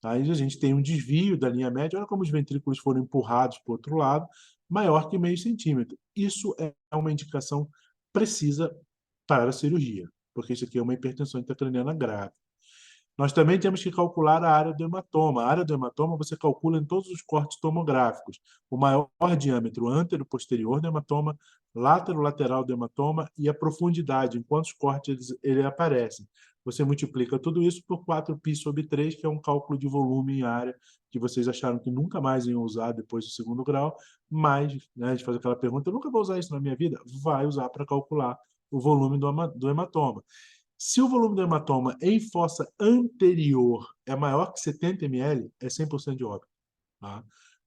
Aí a gente tem um desvio da linha média, olha como os ventrículos foram empurrados para o outro lado, maior que meio centímetro. Isso é uma indicação precisa para a cirurgia, porque isso aqui é uma hipertensão intracraniana grave. Nós também temos que calcular a área do hematoma. A área do hematoma você calcula em todos os cortes tomográficos. O maior diâmetro antero-posterior do hematoma, látero-lateral do hematoma e a profundidade, em quantos cortes ele aparece. Você multiplica tudo isso por 4π/3, que é um cálculo de volume em área, que vocês acharam que nunca mais iam usar depois do segundo grau, mas, né, a gente faz aquela pergunta, eu nunca vou usar isso na minha vida? Vai usar para calcular o volume do hematoma. Se o volume do hematoma em fossa anterior é maior que 70 ml, é 100% de óbito. Tá?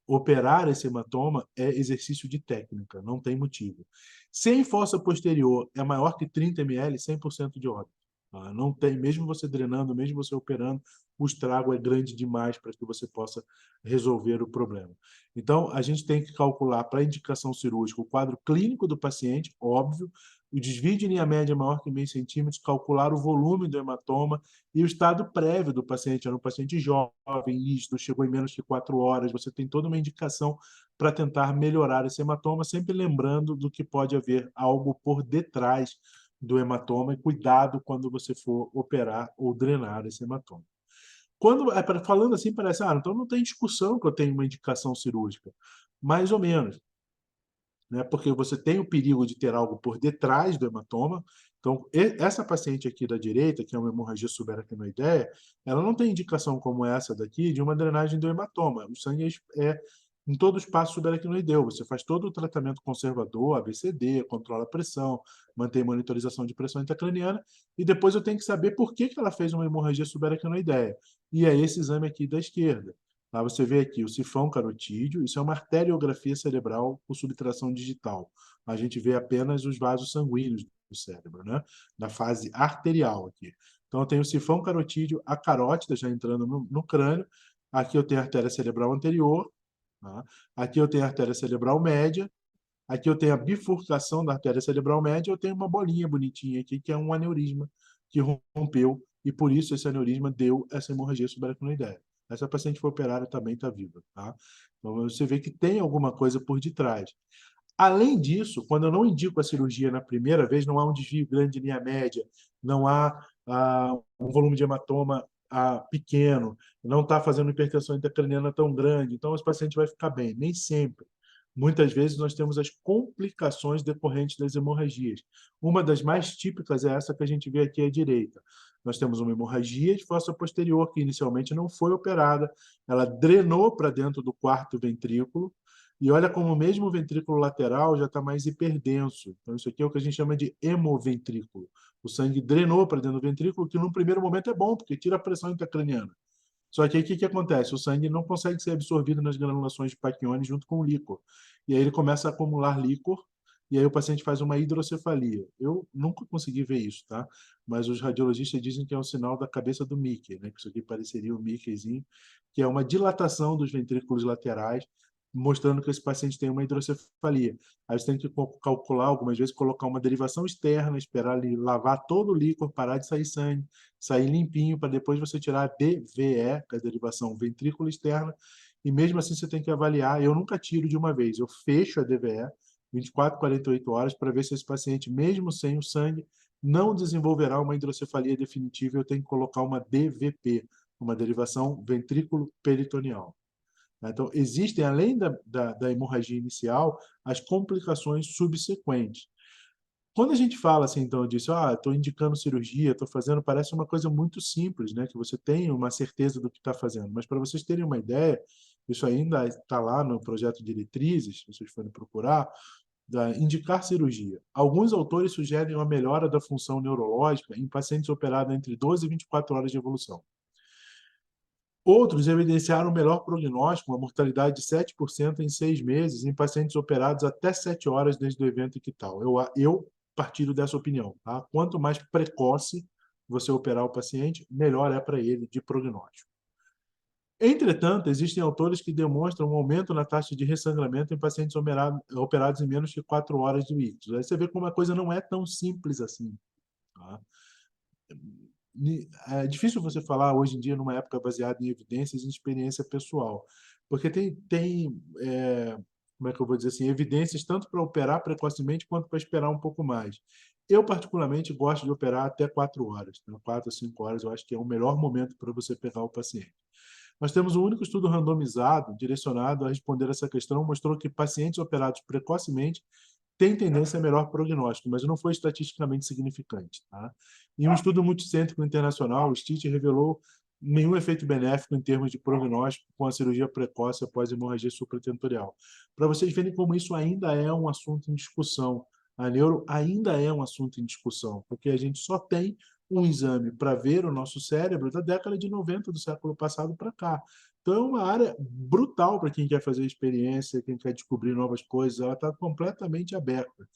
Operar esse hematoma é exercício de técnica, não tem motivo. Se em fossa posterior é maior que 30 ml, 100% de óbito. Tá? Não tem, mesmo você drenando, mesmo você operando, o estrago é grande demais para que você possa resolver o problema. Então, a gente tem que calcular para a indicação cirúrgica o quadro clínico do paciente, óbvio, o desvio de linha média maior que meio centímetro, calcular o volume do hematoma e o estado prévio do paciente. Era um paciente jovem, líquido, chegou em menos de 4 horas. Você tem toda uma indicação para tentar melhorar esse hematoma, sempre lembrando do que pode haver algo por detrás do hematoma e cuidado quando você for operar ou drenar esse hematoma. Quando falando assim, parece, então não tem discussão que eu tenho uma indicação cirúrgica. Mais ou menos, né? Porque você tem o perigo de ter algo por detrás do hematoma. Então, essa paciente aqui da direita, que é uma hemorragia subaracnoideia, ela não tem indicação como essa daqui de uma drenagem do hematoma. O sangue é em todo o espaço subaracnoideu. Você faz todo o tratamento conservador, ABCD, controla a pressão, mantém monitorização de pressão intracraniana, e depois eu tenho que saber por que ela fez uma hemorragia subaracnoideia. E é esse exame aqui da esquerda. Tá? Você vê aqui o sifão carotídeo, isso é uma arteriografia cerebral por subtração digital. A gente vê apenas os vasos sanguíneos do cérebro, né? Na fase arterial aqui. Então, eu tenho o sifão carotídeo, a carótida já entrando no crânio. Aqui eu tenho a artéria cerebral anterior. Tá? Aqui eu tenho a artéria cerebral média. Aqui eu tenho a bifurcação da artéria cerebral média. Eu tenho uma bolinha bonitinha aqui, que é um aneurisma que rompeu, e por isso esse aneurisma deu essa hemorragia subaracnoideia. Essa paciente foi operada também está viva. Tá? Então você vê que tem alguma coisa por detrás. Além disso, quando eu não indico a cirurgia na primeira vez, não há um desvio grande de linha média, não há um volume de hematoma pequeno, não está fazendo hipertensão intracraniana tão grande, então esse paciente vai ficar bem. Nem sempre. Muitas vezes nós temos as complicações decorrentes das hemorragias. Uma das mais típicas é essa que a gente vê aqui à direita. Nós temos uma hemorragia de fossa posterior que inicialmente não foi operada, ela drenou para dentro do quarto ventrículo, e olha como mesmo o ventrículo lateral já está mais hiperdenso. Então, isso aqui é o que a gente chama de hemoventrículo. O sangue drenou para dentro do ventrículo, que num primeiro momento é bom, porque tira a pressão intracraniana. Só que aí o que acontece? O sangue não consegue ser absorvido nas granulações de Pacchione junto com o líquor. E aí ele começa a acumular líquor, e aí o paciente faz uma hidrocefalia. Eu nunca consegui ver isso, tá? Mas os radiologistas dizem que é um sinal da cabeça do Mickey, né? Que isso aqui pareceria o Mickeyzinho, que é uma dilatação dos ventrículos laterais, mostrando que esse paciente tem uma hidrocefalia. Aí você tem que calcular algumas vezes, colocar uma derivação externa, esperar ele lavar todo o líquor, parar de sair sangue, sair limpinho, para depois você tirar a DVE, que é a derivação ventrículo externa, e mesmo assim você tem que avaliar. Eu nunca tiro de uma vez, eu fecho a DVE 24, 48 horas para ver se esse paciente, mesmo sem o sangue, não desenvolverá uma hidrocefalia definitiva. Eu tenho que colocar uma DVP, uma derivação ventrículo peritoneal. Então, existem, além da hemorragia inicial, as complicações subsequentes. Quando a gente fala assim, então, disso, estou indicando cirurgia, estou fazendo, parece uma coisa muito simples, né? Que você tem uma certeza do que está fazendo. Mas para vocês terem uma ideia, isso ainda está lá no projeto de diretrizes, se vocês forem procurar, indicar cirurgia. Alguns autores sugerem uma melhora da função neurológica em pacientes operados entre 12 e 24 horas de evolução. Outros evidenciaram um melhor prognóstico, uma mortalidade de 7% em 6 meses em pacientes operados até 7 horas desde o evento e que tal. Eu partilho dessa opinião. Tá? Quanto mais precoce você operar o paciente, melhor é para ele de prognóstico. Entretanto, existem autores que demonstram um aumento na taxa de ressangramento em pacientes operados em menos de 4 horas de ictus. Aí você vê como a coisa não é tão simples assim. Tá? É difícil você falar hoje em dia, numa época baseada em evidências e experiência pessoal, porque como é que eu vou dizer assim, evidências tanto para operar precocemente quanto para esperar um pouco mais. Eu, particularmente, gosto de operar até 4 horas, né? 4 a 5 horas, eu acho que é o melhor momento para você pegar o paciente. Nós temos um único estudo randomizado, direcionado a responder essa questão, mostrou que pacientes operados precocemente têm tendência a melhor prognóstico, mas não foi estatisticamente significante. Tá? Em um estudo multicêntrico internacional, o STIT revelou nenhum efeito benéfico em termos de prognóstico com a cirurgia precoce após hemorragia supratentorial. Para vocês verem como isso ainda é um assunto em discussão. A neuro ainda é um assunto em discussão, porque a gente só tem um exame para ver o nosso cérebro da década de 90 do século passado para cá. Então, é uma área brutal para quem quer fazer experiência, quem quer descobrir novas coisas, ela está completamente aberta.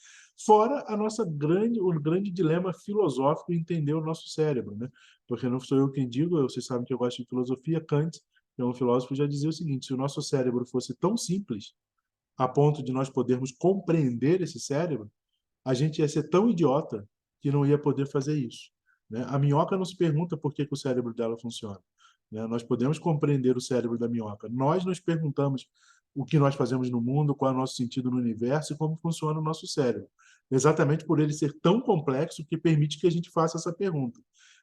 Fora o grande dilema filosófico em entender o nosso cérebro, né? Porque não sou eu quem digo, vocês sabem que eu gosto de filosofia, Kant, que é um filósofo, já dizia o seguinte: se o nosso cérebro fosse tão simples a ponto de nós podermos compreender esse cérebro, a gente ia ser tão idiota que não ia poder fazer isso. Né? A minhoca não se pergunta por que o cérebro dela funciona. Né? Nós podemos compreender o cérebro da minhoca. Nós nos perguntamos o que nós fazemos no mundo, qual é o nosso sentido no universo e como funciona o nosso cérebro. Exatamente por ele ser tão complexo que permite que a gente faça essa pergunta.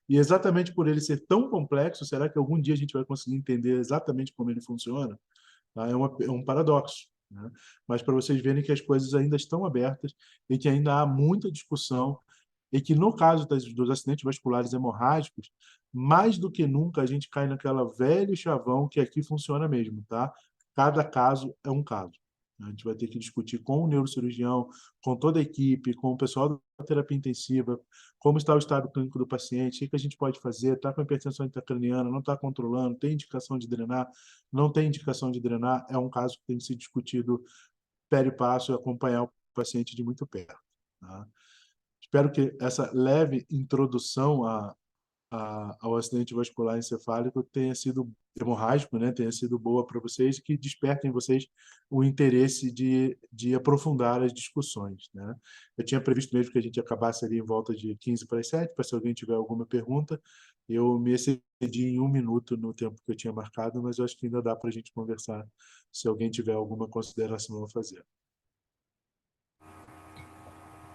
E exatamente por ele ser tão complexo, será que algum dia a gente vai conseguir entender exatamente como ele funciona? Tá? É um paradoxo. Né? Mas para vocês verem que as coisas ainda estão abertas e que ainda há muita discussão e que, no caso dos acidentes vasculares hemorrágicos, mais do que nunca a gente cai naquela velho chavão que aqui funciona mesmo, tá? Cada caso é um caso. A gente vai ter que discutir com o neurocirurgião, com toda a equipe, com o pessoal da terapia intensiva, como está o estado clínico do paciente, o que a gente pode fazer, está com hipertensão intracraniana, não está controlando, tem indicação de drenar, não tem indicação de drenar, é um caso que tem que ser discutido pé e passo e acompanhar o paciente de muito perto. Tá? Espero que essa leve introdução ao acidente vascular encefálico tenha sido hemorrágico, né? Tenha sido boa para vocês e que despertem em vocês o interesse de aprofundar as discussões, né? Eu tinha previsto mesmo que a gente acabasse ali em volta de 15 para as 7, para se alguém tiver alguma pergunta. Eu me excedi em 1 minuto no tempo que eu tinha marcado, mas eu acho que ainda dá para a gente conversar se alguém tiver alguma consideração a fazer.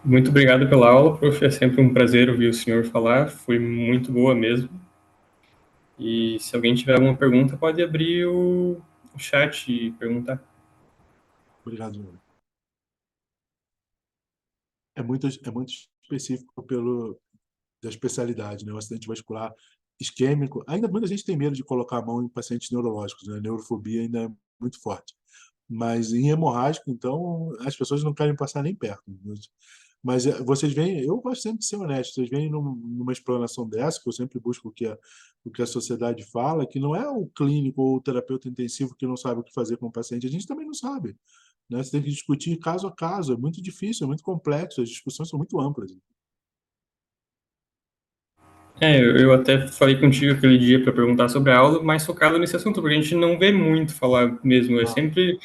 Muito obrigado pela aula, prof. É sempre um prazer ouvir o senhor falar. Foi muito boa mesmo. E se alguém tiver alguma pergunta, pode abrir o chat e perguntar. Obrigado, Júlio. É muito específico da especialidade, né? O acidente vascular isquêmico. Ainda muita gente tem medo de colocar a mão em pacientes neurológicos, né? A neurofobia ainda é muito forte. Mas em hemorrágico, então, as pessoas não querem passar nem perto. Mas vocês veem, eu gosto sempre de ser honesto, vocês veem numa explanação dessa, que eu sempre busco o que a sociedade fala, que não é o clínico ou o terapeuta intensivo que não sabe o que fazer com o paciente, a gente também não sabe. Né? Você tem que discutir caso a caso, é muito difícil, é muito complexo, as discussões são muito amplas. Eu até falei contigo aquele dia para perguntar sobre a aula, mais focado nesse assunto, porque a gente não vê muito falar mesmo. É Ah, sempre,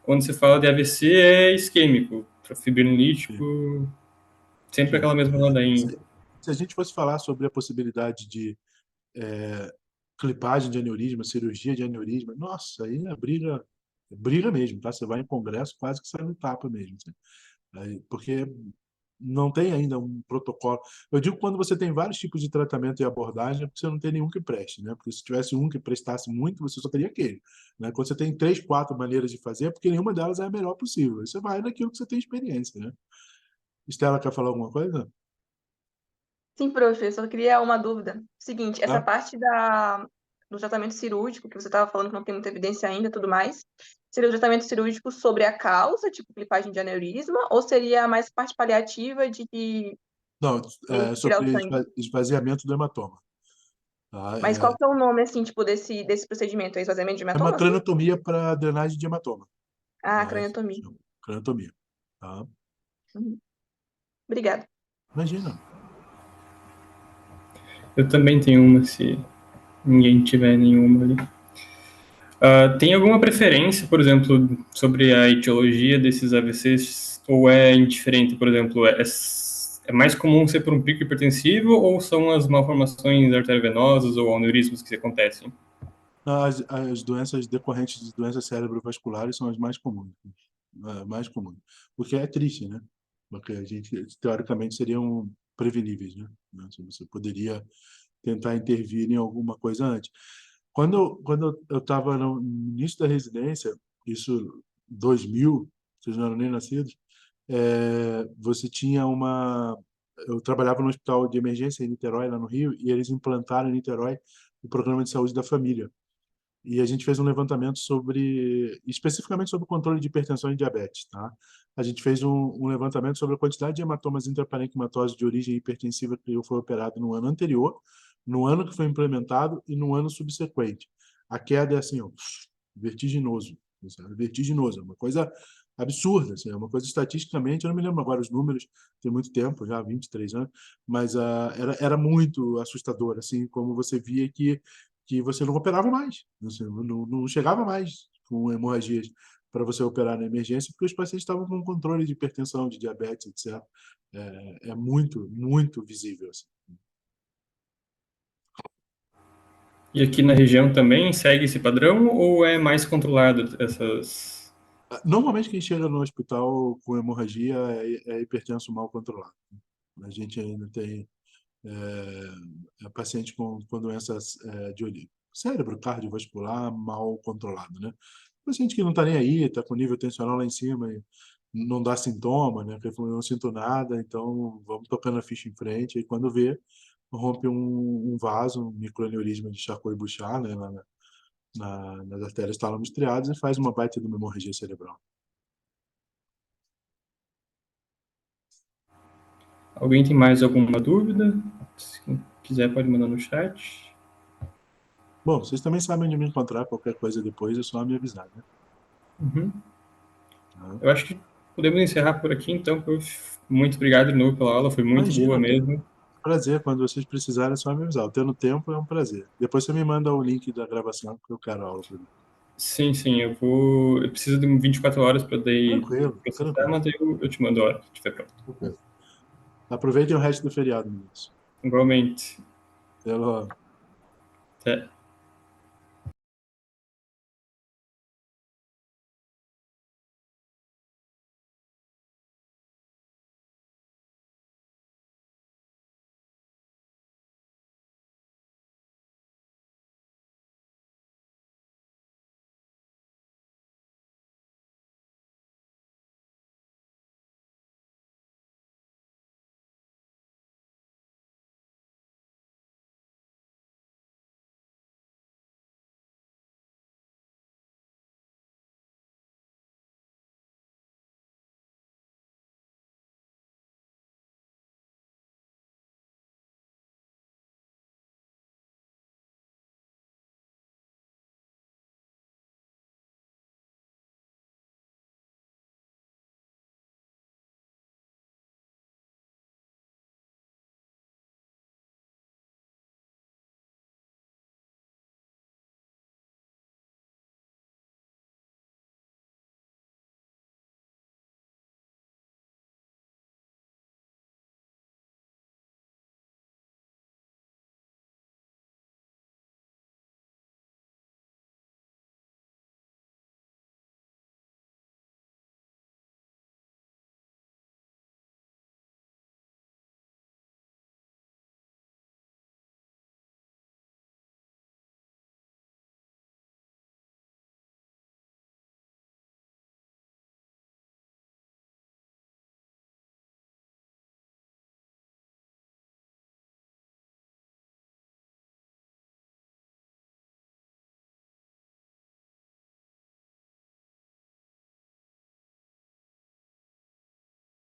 quando se fala de AVC, é isquêmico, sim, fibrinolítico, sempre sim. aquela mesma ladainha. Se a gente fosse falar sobre a possibilidade de clipagem de aneurisma, cirurgia de aneurisma, nossa, aí a briga mesmo, tá? Você vai em congresso, quase que sai no tapa mesmo. Assim. Porque não tem ainda um protocolo. Eu digo quando você tem vários tipos de tratamento e abordagem, é porque você não tem nenhum que preste, né? Porque se tivesse um que prestasse muito, você só teria aquele. Né? Quando você tem 3, 4 maneiras de fazer, é porque nenhuma delas é a melhor possível. Aí você vai naquilo que você tem experiência, né? Estela, quer falar alguma coisa? Sim, prof, eu só queria uma dúvida. Seguinte, essa Tá? parte do tratamento cirúrgico, que você estava falando que não tem muita evidência ainda e tudo mais, seria o tratamento cirúrgico sobre a causa, tipo clipagem de aneurisma, ou seria mais parte paliativa de Não, meio que tirar o sobre sangue? esvaziamento do hematoma. Tá? Mas qual que é o nome, assim, tipo, desse procedimento? É esvaziamento de É uma hematoma, assim? craniotomia para drenagem de hematoma. Ah, Tá? craniotomia. Craniotomia. Tá? Uhum. Obrigada. Imagina. Eu também tenho uma, se ninguém tiver nenhuma ali. Tem alguma preferência, por exemplo, sobre a etiologia desses AVCs, ou é indiferente, por exemplo, é mais comum ser por um pico hipertensivo ou são as malformações arteriovenosas ou aneurismos que acontecem? As doenças decorrentes de doenças cerebrovasculares são as mais comuns. Mais comuns. Porque é triste, né? porque a gente, teoricamente, seriam preveníveis, né? Você poderia tentar intervir em alguma coisa antes. Quando eu estava no início da residência, isso 2000, vocês não eram nem nascidos, você tinha uma... Eu trabalhava no hospital de emergência em Niterói, lá no Rio, e eles implantaram em Niterói o programa de saúde da família. E a gente fez um levantamento especificamente sobre o controle de hipertensão e diabetes, tá? A gente fez um levantamento sobre a quantidade de hematomas intraparenquimatosos de origem hipertensiva que foi operado no ano anterior, no ano que foi implementado e no ano subsequente. A queda é assim, ó, vertiginoso, sabe? Vertiginoso, é uma coisa absurda, assim, é uma coisa estatisticamente, eu não me lembro agora os números, tem muito tempo, já 23 anos, mas era muito assustador, assim, como você via que você não operava mais, você não chegava mais com hemorragias para você operar na emergência, porque os pacientes estavam com controle de hipertensão, de diabetes, etc. É muito, muito visível. Assim. E aqui na região também segue esse padrão ou é mais controlado essas... Normalmente quem chega no hospital com hemorragia é hipertenso mal controlado. A gente ainda tem paciente com doenças de cérebro cardiovascular mal controlado, né? Paciente que não está nem aí, está com nível tensional lá em cima e não dá sintoma, né? Que eu não sinto nada, então vamos tocando a ficha em frente e quando vê, rompe um vaso, um microaneurisma de Charcot-Bouchard, né? Nas artérias tálamo estriadas e faz uma baita de uma hemorragia cerebral. Alguém tem mais alguma dúvida? Se quiser pode mandar no chat. Bom, vocês também sabem onde me encontrar, qualquer coisa depois é só me avisar, né? Uhum. Tá? Eu acho que podemos encerrar por aqui, então. Muito obrigado de novo pela aula, foi muito boa Imagina, mesmo. prazer. Quando vocês precisarem, é só me avisar. Tendo tempo, é um prazer. Depois você me manda o link da gravação, porque eu quero a aula para mim. Sim, sim, eu preciso de 24 horas para daí Tranquilo, processar, tranquilo. mas aí eu te mando a hora que estiver pronto. Tranquilo. Aproveitem o resto do feriado, meninos. Igualmente. Até logo. Até.